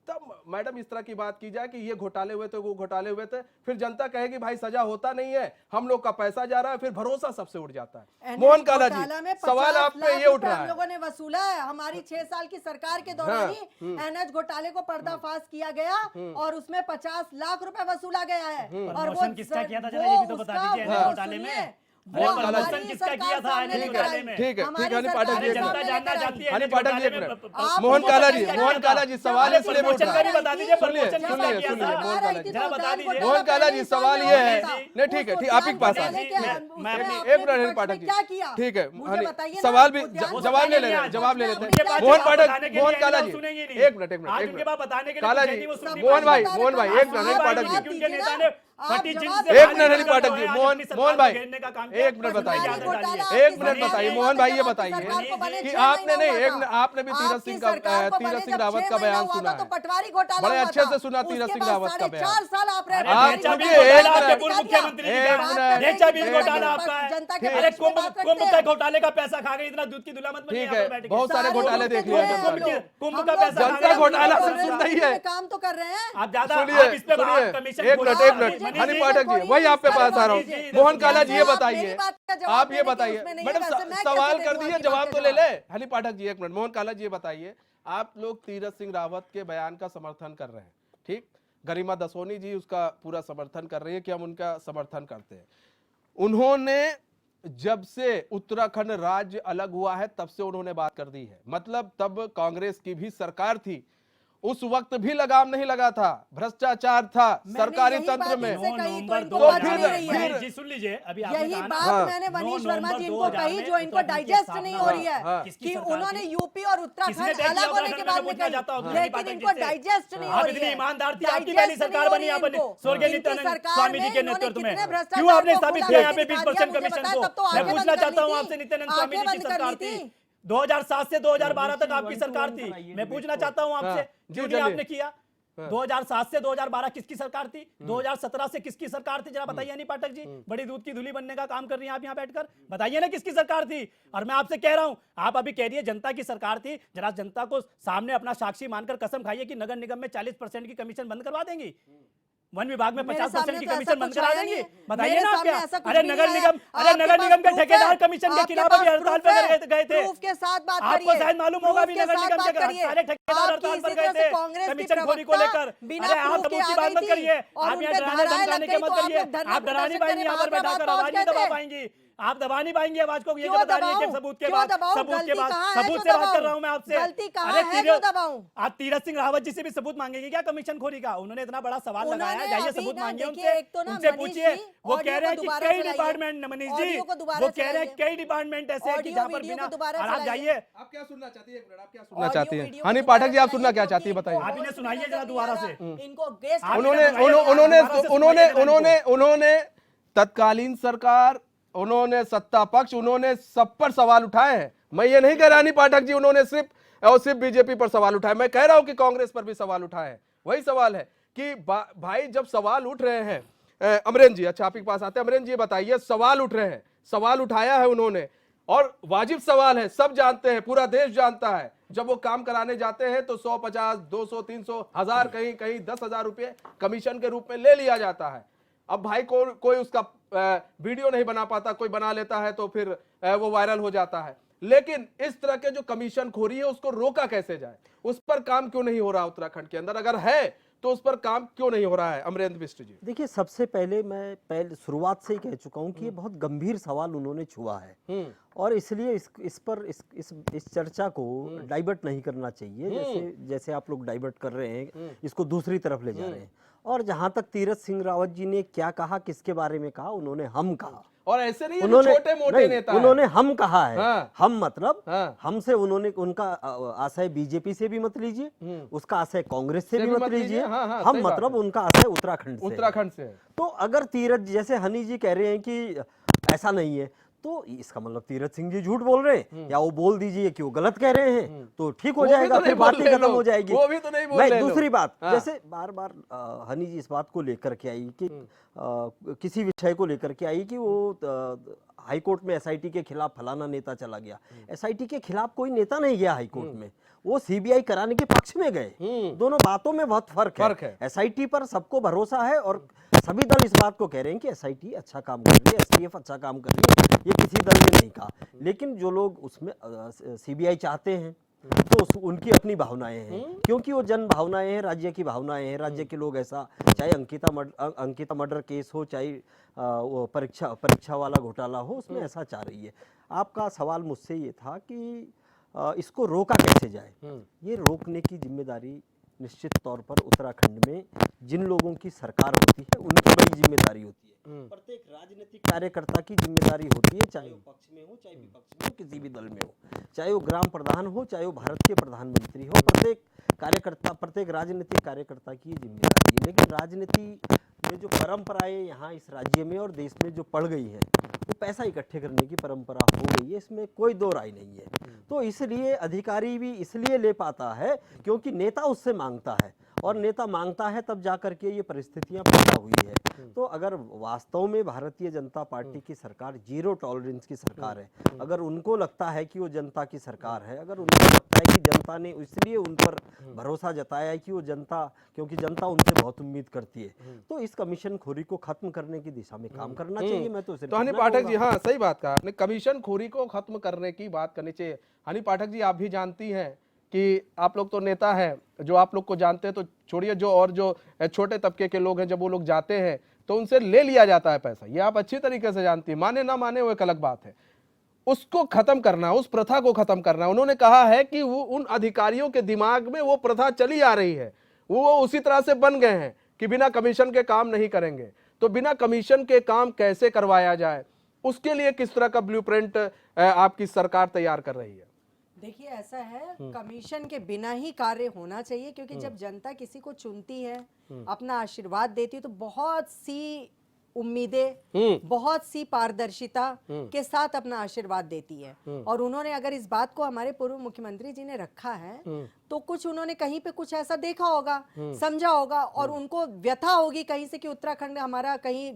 [SPEAKER 1] तब मैडम इस तरह की बात की जाए कि ये घोटाले हुए थे, वो घोटाले हुए थे, फिर जनता कहेगी भाई सजा होता नहीं है, हम लोग का पैसा जा रहा है, फिर भरोसा सबसे उठ जाता है। मोहन काला जी, सवाल आप पे ये उठ रहा
[SPEAKER 6] हम
[SPEAKER 1] है।
[SPEAKER 6] लोगों ने वसूला है, हमारी 6 साल की सरकार के दौरान ही एनएच घोटाले को पर्दाफाश किया गया और उसमें 50 लाख रुपए वसूला गया है। और
[SPEAKER 7] प्रमोशन किसका किया था, जरा ये भी तो बता दीजिए एनएच घोटाले में।
[SPEAKER 6] वो
[SPEAKER 7] प्रमोशन किसका किया था एनएच घोटाले में?
[SPEAKER 1] ठीक है, हनी पाठक जी,
[SPEAKER 7] जनता जानना चाहती है
[SPEAKER 1] हनी
[SPEAKER 7] एनएच
[SPEAKER 1] पाठक जी,
[SPEAKER 7] घोटाले में
[SPEAKER 1] मोहन काला जी सवाल इसलिए उठ रहा है।
[SPEAKER 7] भी बता दीजिए,
[SPEAKER 1] सुनिए
[SPEAKER 7] प्रमोशन किसका किया था?
[SPEAKER 1] मोहन काला जी,
[SPEAKER 7] जरा बता दीजिए।
[SPEAKER 1] मोहन काला जी सवाल ये है, नहीं ठीक है, ठीक, आप ही के पास आ जाए।
[SPEAKER 7] मैं
[SPEAKER 1] एक मिनट हनी पाठक जी,
[SPEAKER 6] क्या किया?
[SPEAKER 1] ठीक है,
[SPEAKER 6] मुझे
[SPEAKER 1] हनी
[SPEAKER 6] बताइए ना,
[SPEAKER 1] सवाल भी
[SPEAKER 6] वो ध्यान
[SPEAKER 1] जवाब ले
[SPEAKER 6] से
[SPEAKER 1] लेते, जवाब ले लेते
[SPEAKER 7] उनके
[SPEAKER 1] हैं।
[SPEAKER 7] पास
[SPEAKER 1] मोहन
[SPEAKER 7] जवाब
[SPEAKER 1] पाठक,
[SPEAKER 7] बताने के
[SPEAKER 1] मोहन
[SPEAKER 7] लिए
[SPEAKER 1] काला
[SPEAKER 7] वो
[SPEAKER 1] जी,
[SPEAKER 7] सुनेंगे नहीं।
[SPEAKER 1] एक मिनट
[SPEAKER 7] आज उनके पास बताने के लिए
[SPEAKER 1] काला
[SPEAKER 7] कुछ है
[SPEAKER 1] जी,
[SPEAKER 7] नहीं, वो सुननी
[SPEAKER 1] मोहन भाई,
[SPEAKER 7] पड़ेगी।
[SPEAKER 1] मोहन भाई, एक मिनट हनी पाठक जी,
[SPEAKER 7] क्योंकि नेता ने फटी जींस से
[SPEAKER 1] एक
[SPEAKER 7] बाहर
[SPEAKER 1] मिनट हनी
[SPEAKER 7] निकला
[SPEAKER 1] पाठक
[SPEAKER 7] हुआ
[SPEAKER 1] जी,
[SPEAKER 7] है, आज
[SPEAKER 1] मोहन
[SPEAKER 7] अपनी सरकार
[SPEAKER 1] मोहन
[SPEAKER 7] को
[SPEAKER 1] भाई,
[SPEAKER 7] घेरने का काम किया।
[SPEAKER 1] एक मिनट बताइए,
[SPEAKER 7] बताइए।
[SPEAKER 1] एक मिनट बताइए, मोहन भाई ये बताइए कि आपने नहीं, एक आपने भी तीरथ सिंह रावत का बयान सुना
[SPEAKER 6] तो
[SPEAKER 1] है,
[SPEAKER 6] पटवारी घोटाला
[SPEAKER 1] बड़े
[SPEAKER 6] हुआ
[SPEAKER 1] अच्छे
[SPEAKER 6] था।
[SPEAKER 1] से सुना तीरथ
[SPEAKER 6] उसके
[SPEAKER 1] सिंह
[SPEAKER 6] बाद
[SPEAKER 1] रावत का बयान।
[SPEAKER 6] 4.5 साल आप रहे।
[SPEAKER 1] आप
[SPEAKER 7] ढेंचा बीज
[SPEAKER 1] सुनिए,
[SPEAKER 7] घोटाला
[SPEAKER 1] एक
[SPEAKER 7] आपके
[SPEAKER 1] मिनट,
[SPEAKER 7] पूर्व मुख्यमंत्री जी
[SPEAKER 1] एक
[SPEAKER 7] का।
[SPEAKER 1] मिनट,
[SPEAKER 7] ढेंचा बीज
[SPEAKER 6] एक
[SPEAKER 7] घोटाला
[SPEAKER 6] मिनट,
[SPEAKER 7] आपका है।
[SPEAKER 6] जनता के
[SPEAKER 7] अरे
[SPEAKER 6] बीच में बात रखते
[SPEAKER 7] कुंभ
[SPEAKER 6] हैं।
[SPEAKER 7] का घोटाले का पैसा खा गए, इतना दूध की दुला मत बनिए
[SPEAKER 1] ठीक
[SPEAKER 7] यहाँ
[SPEAKER 1] है,
[SPEAKER 7] पर बैठ के।
[SPEAKER 1] बहुत सारे घोटाले देख लिए जनता ने।
[SPEAKER 7] कुंभ का पैसा खा
[SPEAKER 1] जनता
[SPEAKER 7] गए,
[SPEAKER 1] घोटाला से
[SPEAKER 7] आप
[SPEAKER 1] सुन रही है।
[SPEAKER 6] काम तो कर रहे हैं।
[SPEAKER 7] आप ज्यादा
[SPEAKER 1] सुनिए,
[SPEAKER 7] आप इस पे
[SPEAKER 1] सुनिए,
[SPEAKER 7] बात कमीशन
[SPEAKER 1] एक
[SPEAKER 7] घोटाला-
[SPEAKER 1] मिनट, एक मिनट,
[SPEAKER 7] मनीष
[SPEAKER 1] हनी
[SPEAKER 7] जी,
[SPEAKER 1] पाठक जी, वही आप पे पास आ रहा
[SPEAKER 7] जी,
[SPEAKER 1] हूँ। मोहन काला जी ये
[SPEAKER 6] आप
[SPEAKER 1] बताइए,
[SPEAKER 6] मेरी बात का जवाब
[SPEAKER 1] आप ये
[SPEAKER 6] देने की
[SPEAKER 1] बताइए,
[SPEAKER 6] उसमें नहीं है,
[SPEAKER 1] मैडम
[SPEAKER 6] वैसे मैं
[SPEAKER 1] सवाल
[SPEAKER 6] कैसे
[SPEAKER 1] कर
[SPEAKER 6] दूं
[SPEAKER 1] दीजिए,
[SPEAKER 6] आपकी
[SPEAKER 1] जवाब
[SPEAKER 6] बात
[SPEAKER 1] तो
[SPEAKER 6] का
[SPEAKER 1] ले ले। हनी पाठक जी एक मिनट, मोहन काला जी ये बताइए, आप लोग तीरथ सिंह रावत के बयान का समर्थन कर रहे हैं, ठीक, गरिमा दसोनी जी उसका पूरा समर्थन कर रही है कि हम उनका समर्थन करते हैं। उन्होंने जब से उत्तराखंड राज्य अलग हुआ है तब से उन्होंने बात कर दी है, मतलब तब कांग्रेस की भी सरकार थी, उस वक्त भी लगाम नहीं लगा था, भ्रष्टाचार था सरकारी तंत्र में।
[SPEAKER 7] तो फिर जी सुन लीजिए, अभी आपने
[SPEAKER 6] यही
[SPEAKER 7] कहा ना,
[SPEAKER 6] बात मैंने मनीष वर्मा जी इनको कही जो इनको डाइजेस्ट नहीं हो रही है कि उन्होंने यूपी और उत्तराखंड अलग होने के बाद में कही, लेकिन इनको डाइजेस्ट नहीं हो
[SPEAKER 7] आप
[SPEAKER 6] रही
[SPEAKER 7] इतनी
[SPEAKER 6] है।
[SPEAKER 7] ईमानदार थी, आपकी पहली सरकार बनी यहाँ पर स्वर्गीय नित्यानंद स्वामी जी के नेतृत्व में, क्यों आपने स्थापित किया यहाँ पे 20% कमीशन को? मैं पूछना चाहता हूँ आपसे, नित्यानंद स्वामी जी की सरकार थी, 2007 से 2012 तक आपकी सरकार थी, मैं पूछना चाहता हूँ आपसे, क्यों नहीं आपने किया? 2007 से 2012 किसकी सरकार थी? 2017 से किसकी सरकार थी? जरा बताइए नहीं पाठक जी, बड़ी दूध की धुली बनने का काम कर रही हैं आप यहाँ बैठकर, बताइए ना किसकी सरकार थी? और मैं आपसे कह रहा हूं, आप अभी कह रही है जनता की सरकार थी, जरा जनता को सामने अपना साक्षी मानकर कसम खाइए कि नगर निगम में 40% की कमीशन बंद करवा देंगी, वन विभाग में 50% की कमीशन बंद करा देंगे, बताइए ना आप क्या? अरे नगर निगम के ठेकेदार कमीशन के खिलाफ अभी हड़ताल पर गए थे, आपको शायद मालूम होगा भी नगर निगम के सारे ठेकेदार हड़ताल पर गए थे कमीशन खोरी को लेकर। अरे आप सबूत की बात मत करिए, आप यहाँ डराने धमकाने के मत करिए, आप डरानी पाएंगी यहाँ पर बैठाकर, आवाज नहीं दबा पाएंगी, आप दबा नहीं पाएंगे आवाज को, ये बता रही है कि सबूत के बाद सबूत से बात कर रहा हूं मैं आपसे। आप तीरथ सिंह रावत जी से भी सबूत मांगेंगे क्या कमीशन खोरी का? उन्होंने इतना बड़ा सवाल लगाया, जाइए सबूत मांगिए उनसे पूछिए। वो कह रहे हैं कि कई डिपार्टमेंट, मनीष जी वो कह रहे हैं कई डिपार्टमेंट ऐसे हैं कि जहाँ पर बिना, और आप जाइए।
[SPEAKER 1] आप क्या सुनना चाहती है, आप क्या सुनना चाहती हैं? हनी पाठक जी आप सुनना क्या चाहती है बताइए।
[SPEAKER 7] आप इन्हें सुनाइए जरा दोबारा से।
[SPEAKER 1] उन्होंने तत्कालीन सरकार, उन्होंने सत्ता पक्ष, उन्होंने सब पर सवाल उठाए हैं। मैं ये नहीं कह रहा हनी पाठक जी उन्होंने सिर्फ बीजेपी पर सवाल उठाए, मैं कह रहा हूं कि कांग्रेस पर भी सवाल उठाए हैं। वही सवाल है कि भाई जब सवाल उठ रहे हैं, अमरेंद्र जी अच्छा आप के पास आते हैं, अमरेंद्र जी बताइए, सवाल उठ रहे हैं, सवाल उठाया है उन्होंने और वाजिब सवाल है, सब जानते हैं, पूरा देश जानता है, जब वो काम कराने जाते हैं तो 150, 200, 300, 1000, कहीं 10,000 रुपये कमीशन के रूप में ले लिया जाता है। अब भाई कोई उसका वीडियो नहीं बना पाता, कोई बना लेता है तो फिर वो वायरल हो जाता है। लेकिन इस तरह के जो कमीशन खोरी है उसको रोका कैसे जाए, उस पर काम क्यों नहीं हो रहा उत्तराखंड के अंदर? अगर है तो उस पर काम क्यों नहीं हो रहा है? अमरेंद्र बिष्ट जी
[SPEAKER 8] देखिए, सबसे पहले मैं शुरुआत से ही कह चुका हूं कि ये बहुत गंभीर सवाल उन्होंने छुआ है और इसलिए इस चर्चा को डाइवर्ट नहीं करना चाहिए, जैसे आप लोग डाइवर्ट कर रहे हैं, इसको दूसरी तरफ ले जा रहे हैं। और जहां तक तीरथ सिंह रावत जी ने क्या कहा, किसके बारे में कहा, उन्होंने हम कहा,
[SPEAKER 1] और ऐसे नहीं उन्होंने छोटे मोटे नेता
[SPEAKER 8] उन्होंने हम कहा है।
[SPEAKER 1] हाँ।
[SPEAKER 8] हम मतलब
[SPEAKER 1] हमसे
[SPEAKER 8] उनका आशय बीजेपी से भी मत लीजिए, उसका आशय कांग्रेस से भी मत लीजिए, हम मतलब उनका आशय उत्तराखंड से।
[SPEAKER 1] तो
[SPEAKER 8] तो अगर तीरथ, जैसे हनी जी कह रहे हैं कि ऐसा नहीं है, तो इसका मतलब तीरथ सिंह जी झूठ बोल रहे हैं, या वो बोल दीजिए कि वो गलत कह रहे हैं, तो ठीक हो
[SPEAKER 1] वो भी
[SPEAKER 8] जाएगा,
[SPEAKER 1] तो
[SPEAKER 8] फिर
[SPEAKER 1] नहीं
[SPEAKER 8] बात
[SPEAKER 1] बोल
[SPEAKER 8] ही
[SPEAKER 1] रहे
[SPEAKER 8] खत्म हो
[SPEAKER 1] लोग।
[SPEAKER 8] जाएगी।
[SPEAKER 1] वो भी तो नहीं बोल रहे
[SPEAKER 8] मैं
[SPEAKER 1] लोग।
[SPEAKER 8] दूसरी बात,
[SPEAKER 1] हाँ।
[SPEAKER 8] जैसे बार बार हनी जी इस बात को लेकर के आई कि किसी विषय को लेकर के आई कि वो हाई कोर्ट में एसआईटी के खिलाफ फलाना नेता चला गया। एसआईटी के खिलाफ कोई नेता नहीं गया हाई कोर्ट में, वो सीबीआई कराने के पक्ष में गए। दोनों बातों में बहुत फर्क है। एसआईटी पर सबको भरोसा है और सभी दल इस बात को कह रहे हैं कि एसआईटी अच्छा काम कर रही है, एसटीएफ अच्छा काम कर रही है, ये किसी दल ने नहीं कहा। लेकिन जो लोग उसमें सीबीआई चाहते हैं तो उनकी अपनी भावनाएं हैं, क्योंकि वो जन भावनाएं हैं, राज्य की भावनाएं हैं। राज्य के लोग ऐसा, चाहे अंकिता मर्डर केस हो, चाहे वो परीक्षा वाला घोटाला हो, उसमें ऐसा चाह रही है। आपका सवाल मुझसे ये था कि इसको रोका कैसे जाए। ये रोकने की जिम्मेदारी निश्चित तौर पर उत्तराखंड में जिन लोगों की सरकार होती है उनकी बड़ी जिम्मेदारी होती है। प्रत्येक राजनीतिक कार्यकर्ता की जिम्मेदारी होती है, चाहे वो पक्ष में हो, चाहे विपक्ष में हो, किसी भी दल में हो, चाहे वो ग्राम प्रधान हो, चाहे वो भारत के प्रधानमंत्री हो। प्रत्येक कार्यकर्ता, प्रत्येक राजनीतिक कार्यकर्ता की जिम्मेदारी है। लेकिन राजनीति में जो परंपराएं यहाँ इस राज्य में और देश में जो पड़ गई हैं, वो पैसा इकट्ठे करने की परंपरा हो गई है, इसमें कोई दो राय नहीं है। तो इसलिए अधिकारी भी इसलिए ले पाता है क्योंकि नेता उससे मांगता है, और नेता मांगता है तब जाकर के ये परिस्थितियां पैदा हुई है। तो अगर वास्तव में भारतीय जनता पार्टी की सरकार जीरो टॉलरेंस की सरकार है, अगर उनको लगता है कि वो जनता की सरकार है, अगर उनको लगता है कि जनता ने इसलिए उन पर भरोसा जताया है कि वो जनता, क्योंकि जनता उनसे बहुत उम्मीद करती है, तो इस कमीशन खोरी को खत्म करने की दिशा में काम करना चाहिए। मैं तो सिर्फ
[SPEAKER 1] हनी
[SPEAKER 8] इतना
[SPEAKER 1] पाठक जी,
[SPEAKER 8] कहूंगा।
[SPEAKER 1] हाँ सही बात कहा आपने, कमीशन खोरी को खत्म करने की बात करनी चाहिए। हनी पाठक जी, आप भी जानती हैं कि आप लोग तो नेता हैं, जो आप लोग को जानते हैं तो छोड़िए, जो और जो छोटे तबके के लोग हैं, जब वो लोग जाते हैं तो उनसे ले लिया जाता है पैसा, ये आप अच्छी तरीके से जानती हैं। माने ना माने वो एक अलग बात है, उसको खत्म करना, उस प्रथा को खत्म करना। उन्होंने कहा है कि वो उन अधिकारियों के दिमाग में वो प्रथा चली आ रही है, वो उसी तरह से बन गए हैं कि बिना कमीशन के काम नहीं करेंगे। तो बिना कमीशन के काम कैसे करवाया जाए, उसके लिए किस तरह का ब्लूप्रिंट आपकी सरकार तैयार कर रही है?
[SPEAKER 6] देखिए, ऐसा है, कमीशन के बिना ही कार्य होना चाहिए, क्योंकि जब जनता किसी को चुनती है, अपना आशीर्वाद देती है, तो बहुत सी उम्मीदें, बहुत सी पारदर्शिता के साथ अपना आशीर्वाद देती है। और उन्होंने अगर इस बात को, हमारे पूर्व मुख्यमंत्री जी ने रखा है, तो कुछ उन्होंने कहीं पे कुछ ऐसा देखा होगा, समझा होगा, और उनको व्यथा होगी कहीं से कि उत्तराखंड हमारा कहीं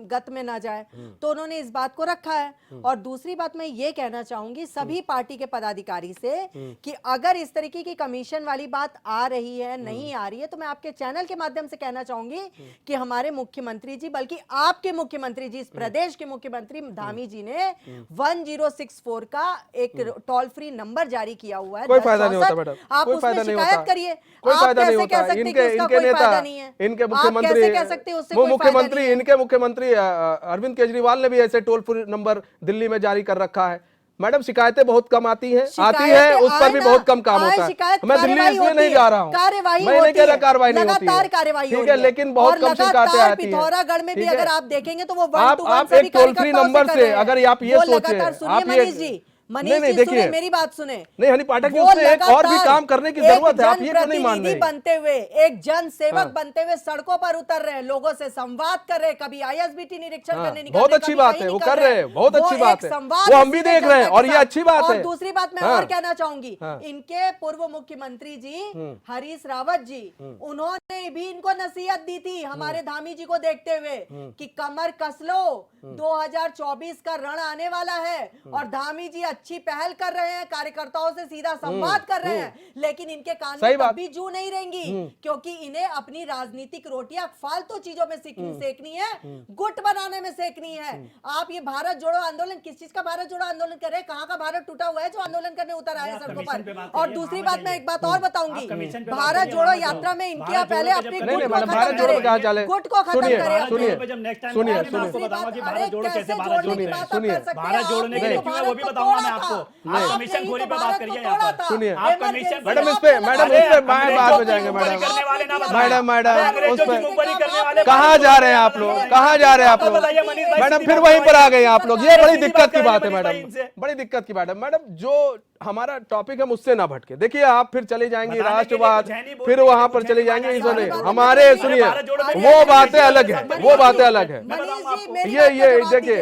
[SPEAKER 6] गत में ना जाए, तो उन्होंने इस बात को रखा है। और दूसरी बात मैं ये कहना चाहूंगी सभी पार्टी के पदाधिकारी से कि अगर इस तरीके की कमीशन वाली बात आ रही है, नहीं आ रही है, तो मैं आपके चैनल के माध्यम से कहना चाहूंगी कि हमारे मुख्यमंत्री जी, बल्कि आपके मुख्यमंत्री जी, इस प्रदेश के मुख्यमंत्री धामी जी ने 1064 का एक टोल फ्री नंबर जारी किया हुआ है।
[SPEAKER 1] कोई फायदा नहीं होता मैडम,
[SPEAKER 6] आप
[SPEAKER 1] कोई
[SPEAKER 6] उसमें
[SPEAKER 1] फायदा नहीं
[SPEAKER 6] शिकायत
[SPEAKER 1] होता,
[SPEAKER 6] करिए।
[SPEAKER 1] कोई
[SPEAKER 6] आप
[SPEAKER 1] फायदा नहीं
[SPEAKER 6] कैसे
[SPEAKER 1] होता।
[SPEAKER 6] कह सकते हैं कि उसका
[SPEAKER 1] इनके
[SPEAKER 6] कोई फायदा
[SPEAKER 1] नेता,
[SPEAKER 6] नहीं है?
[SPEAKER 1] इनके
[SPEAKER 6] आप
[SPEAKER 1] मुख्यमंत्री,
[SPEAKER 6] कैसे कह सकते हैं उससे
[SPEAKER 1] वो
[SPEAKER 6] कोई फायदा
[SPEAKER 1] मुख्यमंत्री,
[SPEAKER 6] नहीं है?
[SPEAKER 1] इनके मुख्यमंत्री अरविंद केजरीवाल ने भी ऐसे टोल फ्री नंबर दिल्ली में जारी कर रखा है। मैडम, शिकायतें बहुत कम आती हैं, उस पर भी बहुत कम काम होता है। मैं दिल्ली इसलिए नहीं जा रहा हूँ, मैं नहीं कह रहा कार्रवाई नहीं होती है, ठीक है, लेकिन बहुत कम शिकायतें आती हैं।
[SPEAKER 6] पिथौरागढ़ में भी
[SPEAKER 1] ठीक है?
[SPEAKER 6] अगर आप देखेंगे तो वो
[SPEAKER 1] आप एक टोल फ्री नंबर से, अगर आप ये सोचे, आप ये
[SPEAKER 6] मनीष जी, सुने मेरी बात, सुने।
[SPEAKER 1] नहीं हनी पाठक जी, उसमें एक और भी काम करने की जरूरत है, आप ये क्यों नहीं मान रहे?
[SPEAKER 6] बनते हुए, एक जन सेवक बनते हुए सड़कों पर उतर रहे हैं, लोगों से संवाद कर रहे हैं, कभी आईएसबीटी निरीक्षण करने निकल,
[SPEAKER 1] बहुत अच्छी बात है, वो कर रहे हैं, बहुत अच्छी बात है, वो हम भी देख रहे हैं, और ये अच्छी बात है।
[SPEAKER 6] दूसरी बात मैं और कहना चाहूंगी, इनके पूर्व मुख्यमंत्री जी हरीश रावत जी, उन्होंने भी इनको नसीहत दी थी हमारे धामी जी को देखते हुए कि कमर कस लो, 2024 का रण आने वाला है, और धामी जी अच्छी पहल कर रहे हैं, कार्यकर्ताओं से सीधा संवाद कर रहे हैं, लेकिन इनके कान में कभी जू नहीं रहेंगी, क्योंकि इन्हें अपनी राजनीतिक रोटियां फालतू चीजों में सेकनी है, गुट बनाने में सेकनी है। आप ये भारत जोड़ो आंदोलन, किस चीज का भारत जोड़ो आंदोलन कर रहे हैं? कहां का भारत टूटा हुआ है जो आंदोलन करने उतर आए सड़कों पर? और दूसरी बात, मैं एक बात और बताऊंगी, भारत जोड़ो यात्रा में इनके यहाँ पहले अपने गुट को खत्म करें, गुट को खत्म करें।
[SPEAKER 1] सुनिए,
[SPEAKER 7] भारत जोड़ने के लिए क्यों है वो भी बताऊंगा मैं आपको। आप कमीशन खोरी पे बात करिए यहाँ पर।
[SPEAKER 1] सुनिए,
[SPEAKER 7] आप कमीशन,
[SPEAKER 1] मैडम इस पे बाद में जाएंगे मैडम, उस पे कहाँ जा रहे हैं आप लोग, कहाँ जा रहे हैं आप लोग मैडम? फिर वहीं पर आ गए आप लोग, ये बड़ी दिक्कत की बात है मैडम, बड़ी दिक्कत की बात है मैडम। जो हमारा टॉपिक है मुझसे ना भटके, देखिए आप फिर चले जाएंगे राष्ट्रवाद, फिर वहां पर चले जाएंगे, हमारे सुनिए, वो बातें अलग है, वो बातें अलग है। ये देखिए,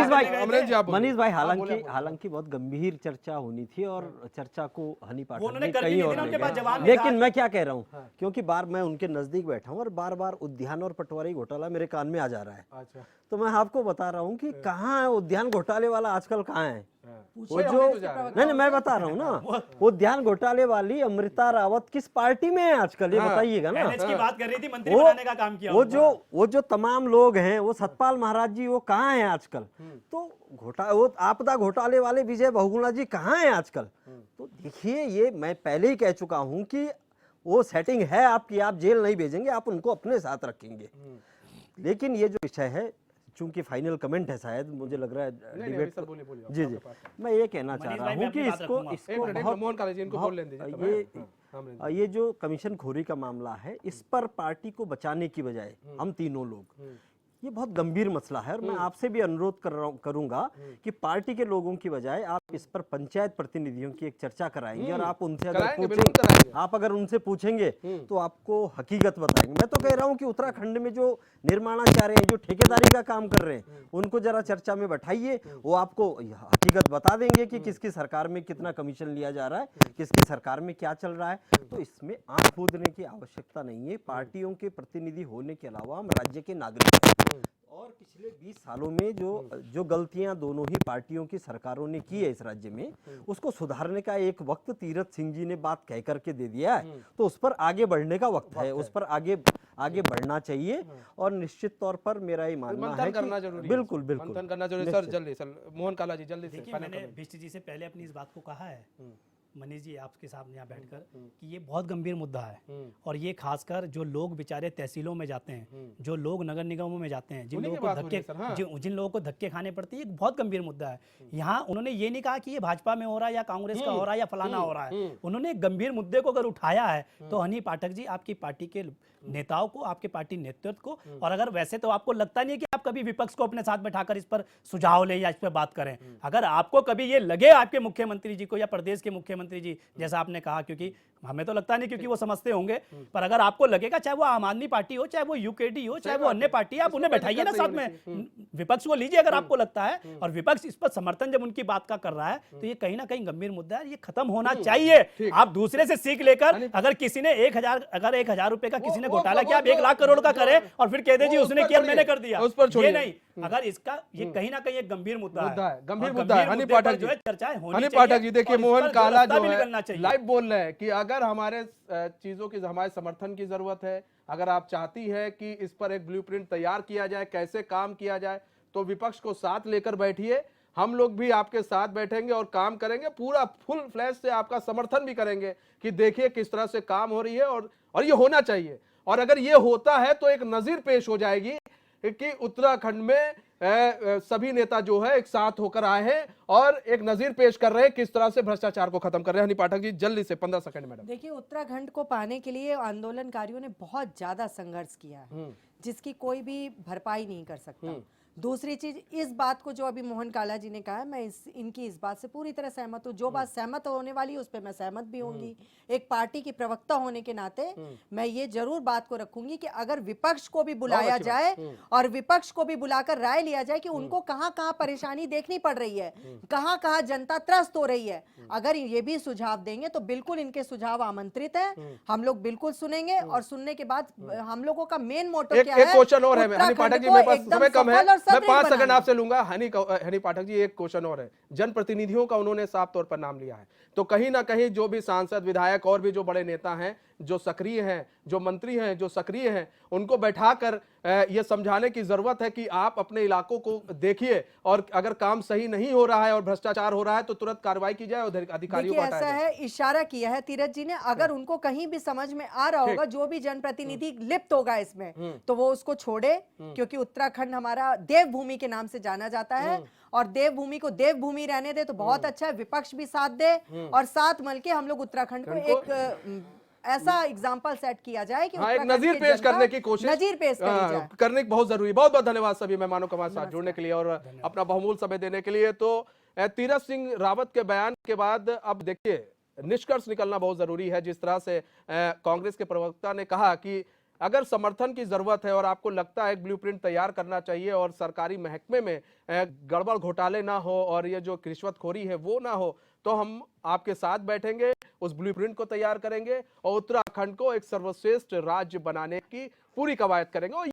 [SPEAKER 1] अमरेश जी आप बोलिए।
[SPEAKER 8] मनीष भाई, हालांकि बहुत गंभीर चर्चा होनी थी और चर्चा को हनी पाठक
[SPEAKER 7] उन्होंने
[SPEAKER 8] ने
[SPEAKER 7] कर भी
[SPEAKER 8] कहीं
[SPEAKER 7] नहीं
[SPEAKER 8] और
[SPEAKER 7] दिया,
[SPEAKER 8] ले
[SPEAKER 7] उनके पास
[SPEAKER 8] गया।
[SPEAKER 7] जवाब नहीं
[SPEAKER 8] लेकिन
[SPEAKER 7] था।
[SPEAKER 8] मैं क्या कह रहा हूँ, क्योंकि मैं उनके नजदीक बैठा हूँ और बार बार उद्यान और पटवारी घोटाला मेरे कान में आ जा रहा है।
[SPEAKER 1] अच्छा,
[SPEAKER 8] तो मैं आपको बता रहा हूँ कि कहाँ है उद्यान घोटाले वाला आजकल, कहाँ है वो
[SPEAKER 1] हम
[SPEAKER 8] जो
[SPEAKER 1] भी तो जा रहे हैं।
[SPEAKER 8] नहीं मैं बता रहा हूँ ना, उद्यान घोटाले वाली अमृता रावत किस पार्टी में है आजकल, ये बताइएगा ना।
[SPEAKER 7] NH की बात कर रही थी, मंत्री बनाने का काम किया उन्होंने।
[SPEAKER 8] वो जो तमाम लोग हैं, वो सतपाल महाराज जी, वो कहाँ हैं आजकल। तो वो आपदा घोटाले वाले विजय बहुगुणा जी कहाँ हैं आजकल। तो देखिए, ये मैं पहले ही कह चुका हूं कि वो सेटिंग है आपकी, आप जेल नहीं भेजेंगे, आप उनको अपने साथ रखेंगे। लेकिन ये जो विषय है, चूंकि फाइनल कमेंट है शायद, मुझे लग रहा है डिबेट। जी जी, मैं ये कहना चाह रहा हूँ कि इसको
[SPEAKER 1] मोहन काले जी इनको बोल लेने दीजिए, तब है।
[SPEAKER 8] ये जो कमीशन खोरी का मामला है, इस पर पार्टी को बचाने की बजाय हम तीनों लोग ये बहुत गंभीर मसला है और मैं आपसे भी अनुरोध करूंगा कि पार्टी के लोगों की बजाय आप इस पर पंचायत प्रतिनिधियों की एक चर्चा कराएंगे और आप उनसे अगर
[SPEAKER 1] कराएंगे, बिल्कुल
[SPEAKER 8] पूछेंगे,
[SPEAKER 1] कराएंगे।
[SPEAKER 8] आप अगर उनसे पूछेंगे तो आपको हकीकत बताएंगे। मैं तो कह रहा हूं कि उत्तराखंड में जो निर्माणाचार्य हैं, जो ठेकेदारी का काम कर रहे हैं, उनको जरा चर्चा में बैठाइए, वो आपको हकीकत बता देंगे कि किसकी सरकार में कितना कमीशन लिया जा रहा है, किसकी सरकार में क्या चल रहा है। तो इसमें आंख मूंदने की आवश्यकता नहीं है। पार्टियों के प्रतिनिधि होने के अलावा हम राज्य के नागरिक हैं और पिछले 20 सालों में जो गलतियां दोनों ही पार्टियों की सरकारों ने की है इस राज्य में, उसको सुधारने का एक वक्त तीरथ सिंह जी ने बात कह करके दे दिया है। तो उस पर आगे बढ़ने का वक्त है, उस पर आगे बढ़ना चाहिए और निश्चित तौर पर मेरा ये मानना है
[SPEAKER 1] मंथन करना
[SPEAKER 8] कि
[SPEAKER 1] जरूरी है।
[SPEAKER 8] बिल्कुल बिल्कुल
[SPEAKER 1] मंथन करना जरूरी है। सर जल्दी सर, मोहन काला जी जल्दी से
[SPEAKER 7] देखिए,
[SPEAKER 1] final
[SPEAKER 7] मैंने
[SPEAKER 1] comment।
[SPEAKER 7] बिष्ट जी से पहले अपनी इस बात को कहा है, मनीष जी आपके सामने यहाँ बैठकर, कि ये बहुत गंभीर मुद्दा है और ये खासकर जो लोग बेचारे तहसीलों में जाते हैं, जो लोग नगर निगमों में जाते हैं, जिन
[SPEAKER 1] उन्हीं
[SPEAKER 7] लोगों
[SPEAKER 1] की
[SPEAKER 7] को
[SPEAKER 1] बात हो रही है सर, हाँ।
[SPEAKER 7] जिन लोगों को धक्के खाने पड़ते हैं, ये बहुत गंभीर मुद्दा है। यहाँ उन्होंने ये नहीं कहा कि ये भाजपा में हो रहा है या कांग्रेस का हो रहा है या फलाना हो रहा है। उन्होंने एक गंभीर मुद्दे को अगर उठाया है तो हनी पाठक जी, आपकी पार्टी के नेताओं को, आपके पार्टी नेतृत्व को, और अगर वैसे तो आपको लगता नहीं है कि आप कभी विपक्ष को अपने साथ बैठाकर इस पर सुझाव लें या इस पर बात करें, अगर आपको कभी ये लगे आपके मुख्यमंत्री जी को या प्रदेश के मुख्यमंत्री जी, जैसा आपने कहा, क्योंकि हमें तो लगता नहीं क्योंकि वो समझते होंगे, पर अगर आपको लगेगा, चाहे वो आम आदमी पार्टी हो, चाहे वो यूकेडी हो, चाहे वो अन्य पार्टी, आप उन्हें बैठाइए ना साथ में, विपक्ष को लीजिए अगर आपको लगता है, और विपक्ष इस पर समर्थन जब उनकी बात का कर रहा है तो ये कहीं ना कहीं गंभीर मुद्दा है, ये खत्म होना चाहिए। आप दूसरे से सीख लेकर, अगर किसी ने 1,000 रुपए का किसी ने घोटाला किया, आप 1 लाख करोड़ का करें और फिर कह दे जी उसने किया मैंने कर दिया,
[SPEAKER 1] उस पर छोड़िए।
[SPEAKER 7] ये नहीं। अगर इसका ये कहीं ना कहीं एक गंभीर मुद्दा है,
[SPEAKER 1] गंभीर
[SPEAKER 7] और
[SPEAKER 1] मुद्दा है।
[SPEAKER 7] गंभीर
[SPEAKER 1] हनी
[SPEAKER 7] मुद्दे
[SPEAKER 1] पाठक
[SPEAKER 7] पर जो
[SPEAKER 1] जी,
[SPEAKER 7] है चर्चाएं होनी
[SPEAKER 1] हनी
[SPEAKER 7] चाहिए
[SPEAKER 1] पाठक जी देखिए,
[SPEAKER 7] और इस
[SPEAKER 1] मोहन
[SPEAKER 7] पर
[SPEAKER 1] काला
[SPEAKER 7] रास्ता
[SPEAKER 1] जो
[SPEAKER 7] भी
[SPEAKER 1] है
[SPEAKER 7] निकलना चाहिए।
[SPEAKER 1] लाइव बोल रहे हैं कि अगर हमारे चीजों की हमारे समर्थन की जरूरत है, अगर आप चाहती है कि इस पर एक ब्लूप्रिंट तैयार किया जाए, कैसे काम किया जाए, तो विपक्ष को साथ लेकर बैठिए, हम लोग भी आपके साथ बैठेंगे और काम करेंगे, पूरा फुल फ्लैश से आपका समर्थन भी करेंगे कि देखिए किस तरह से काम हो रही है और ये होना चाहिए। और अगर ये होता है तो एक नजीर पेश हो जाएगी कि उत्तराखंड में सभी नेता जो है एक साथ होकर आए हैं और एक नजीर पेश कर रहे हैं किस तरह से भ्रष्टाचार को खत्म कर रहे हैं। हनी पाठक जी जल्दी से 15 सेकंड मैडम।
[SPEAKER 6] देखिए, उत्तराखंड को पाने के लिए आंदोलनकारियों ने बहुत ज्यादा संघर्ष किया है, जिसकी कोई भी भरपाई नहीं कर सकता। दूसरी चीज, इस बात को जो अभी मोहन काला जी ने कहा है, मैं इनकी इस बात से पूरी तरह सहमत हूँ। जो बात सहमत होने वाली है उस पर मैं सहमत भी होंगी। एक पार्टी की प्रवक्ता होने के नाते मैं ये जरूर बात को रखूंगी कि अगर विपक्ष को भी बुलाया जाए और विपक्ष को भी बुलाकर राय लिया जाए कि उनको कहाँ कहाँ परेशानी देखनी पड़ रही है, कहाँ कहाँ जनता त्रस्त हो रही है, अगर ये भी सुझाव देंगे तो बिल्कुल इनके सुझाव आमंत्रित है, हम लोग बिल्कुल सुनेंगे। और सुनने के बाद हम लोगों का मेन मोटो क्या है,
[SPEAKER 1] एक क्वेश्चन और है हनी पाठक जी, मेरे पास समय कम है, मैं 5 सेकंड
[SPEAKER 6] बनाना।
[SPEAKER 1] आपसे लूंगा। हनी पाठक जी, एक क्वेश्चन और है। जनप्रतिनिधियों का उन्होंने साफ तौर पर नाम लिया है, तो कहीं ना कहीं जो भी सांसद, विधायक और भी जो बड़े नेता हैं, जो सक्रिय हैं, जो मंत्री हैं, जो सक्रिय हैं, उनको बैठाकर ये समझाने की जरूरत है कि आप अपने इलाकों को देखिए और अगर काम सही नहीं हो रहा है और भ्रष्टाचार हो रहा है तो तुरंत कार्रवाई की जाए और अधिकारियों को
[SPEAKER 6] देखिए,
[SPEAKER 1] हटाया
[SPEAKER 6] ऐसा
[SPEAKER 1] जाए।
[SPEAKER 6] है, इशारा किया है तीरथ जी ने, अगर उनको कहीं भी समझ में आ रहा होगा, जो भी जनप्रतिनिधि लिप्त होगा इसमें, तो वो उसको छोड़े, क्योंकि उत्तराखंड हमारा देवभूमि के नाम से जाना जाता है और देवभूमि को देवभूमि रहने दे तो बहुत अच्छा है। विपक्ष भी साथ दे और साथ मिलके हम लोग उत्तराखंड को एक ऐसा एग्जाम्पल सेट किया जाए कि
[SPEAKER 1] हाँ, एक
[SPEAKER 6] उत्तराखंड
[SPEAKER 1] नजीर
[SPEAKER 6] की
[SPEAKER 1] पेश
[SPEAKER 6] जनता
[SPEAKER 1] करने की कोशिश,
[SPEAKER 6] नजीर पेश करी जाए।
[SPEAKER 1] करने की बहुत जरूरी है। बहुत बहुत धन्यवाद सभी मेहमानों को हमारे साथ जुड़ने के लिए और अपना बहुमूल्य समय देने के लिए। तो तीरथ सिंह रावत के बयान के बाद अब देखिए निष्कर्ष निकलना बहुत जरूरी है। जिस तरह से कांग्रेस के प्रवक्ता ने कहा कि अगर समर्थन की जरूरत है और आपको लगता है एक ब्लूप्रिंट तैयार करना चाहिए और सरकारी महकमे में गड़बड़ घोटाले ना हो और ये जो रिश्वतखोरी है वो ना हो, तो हम आपके साथ बैठेंगे, उस ब्लूप्रिंट को तैयार करेंगे और उत्तराखंड को एक सर्वश्रेष्ठ राज्य बनाने की पूरी कवायद करेंगे।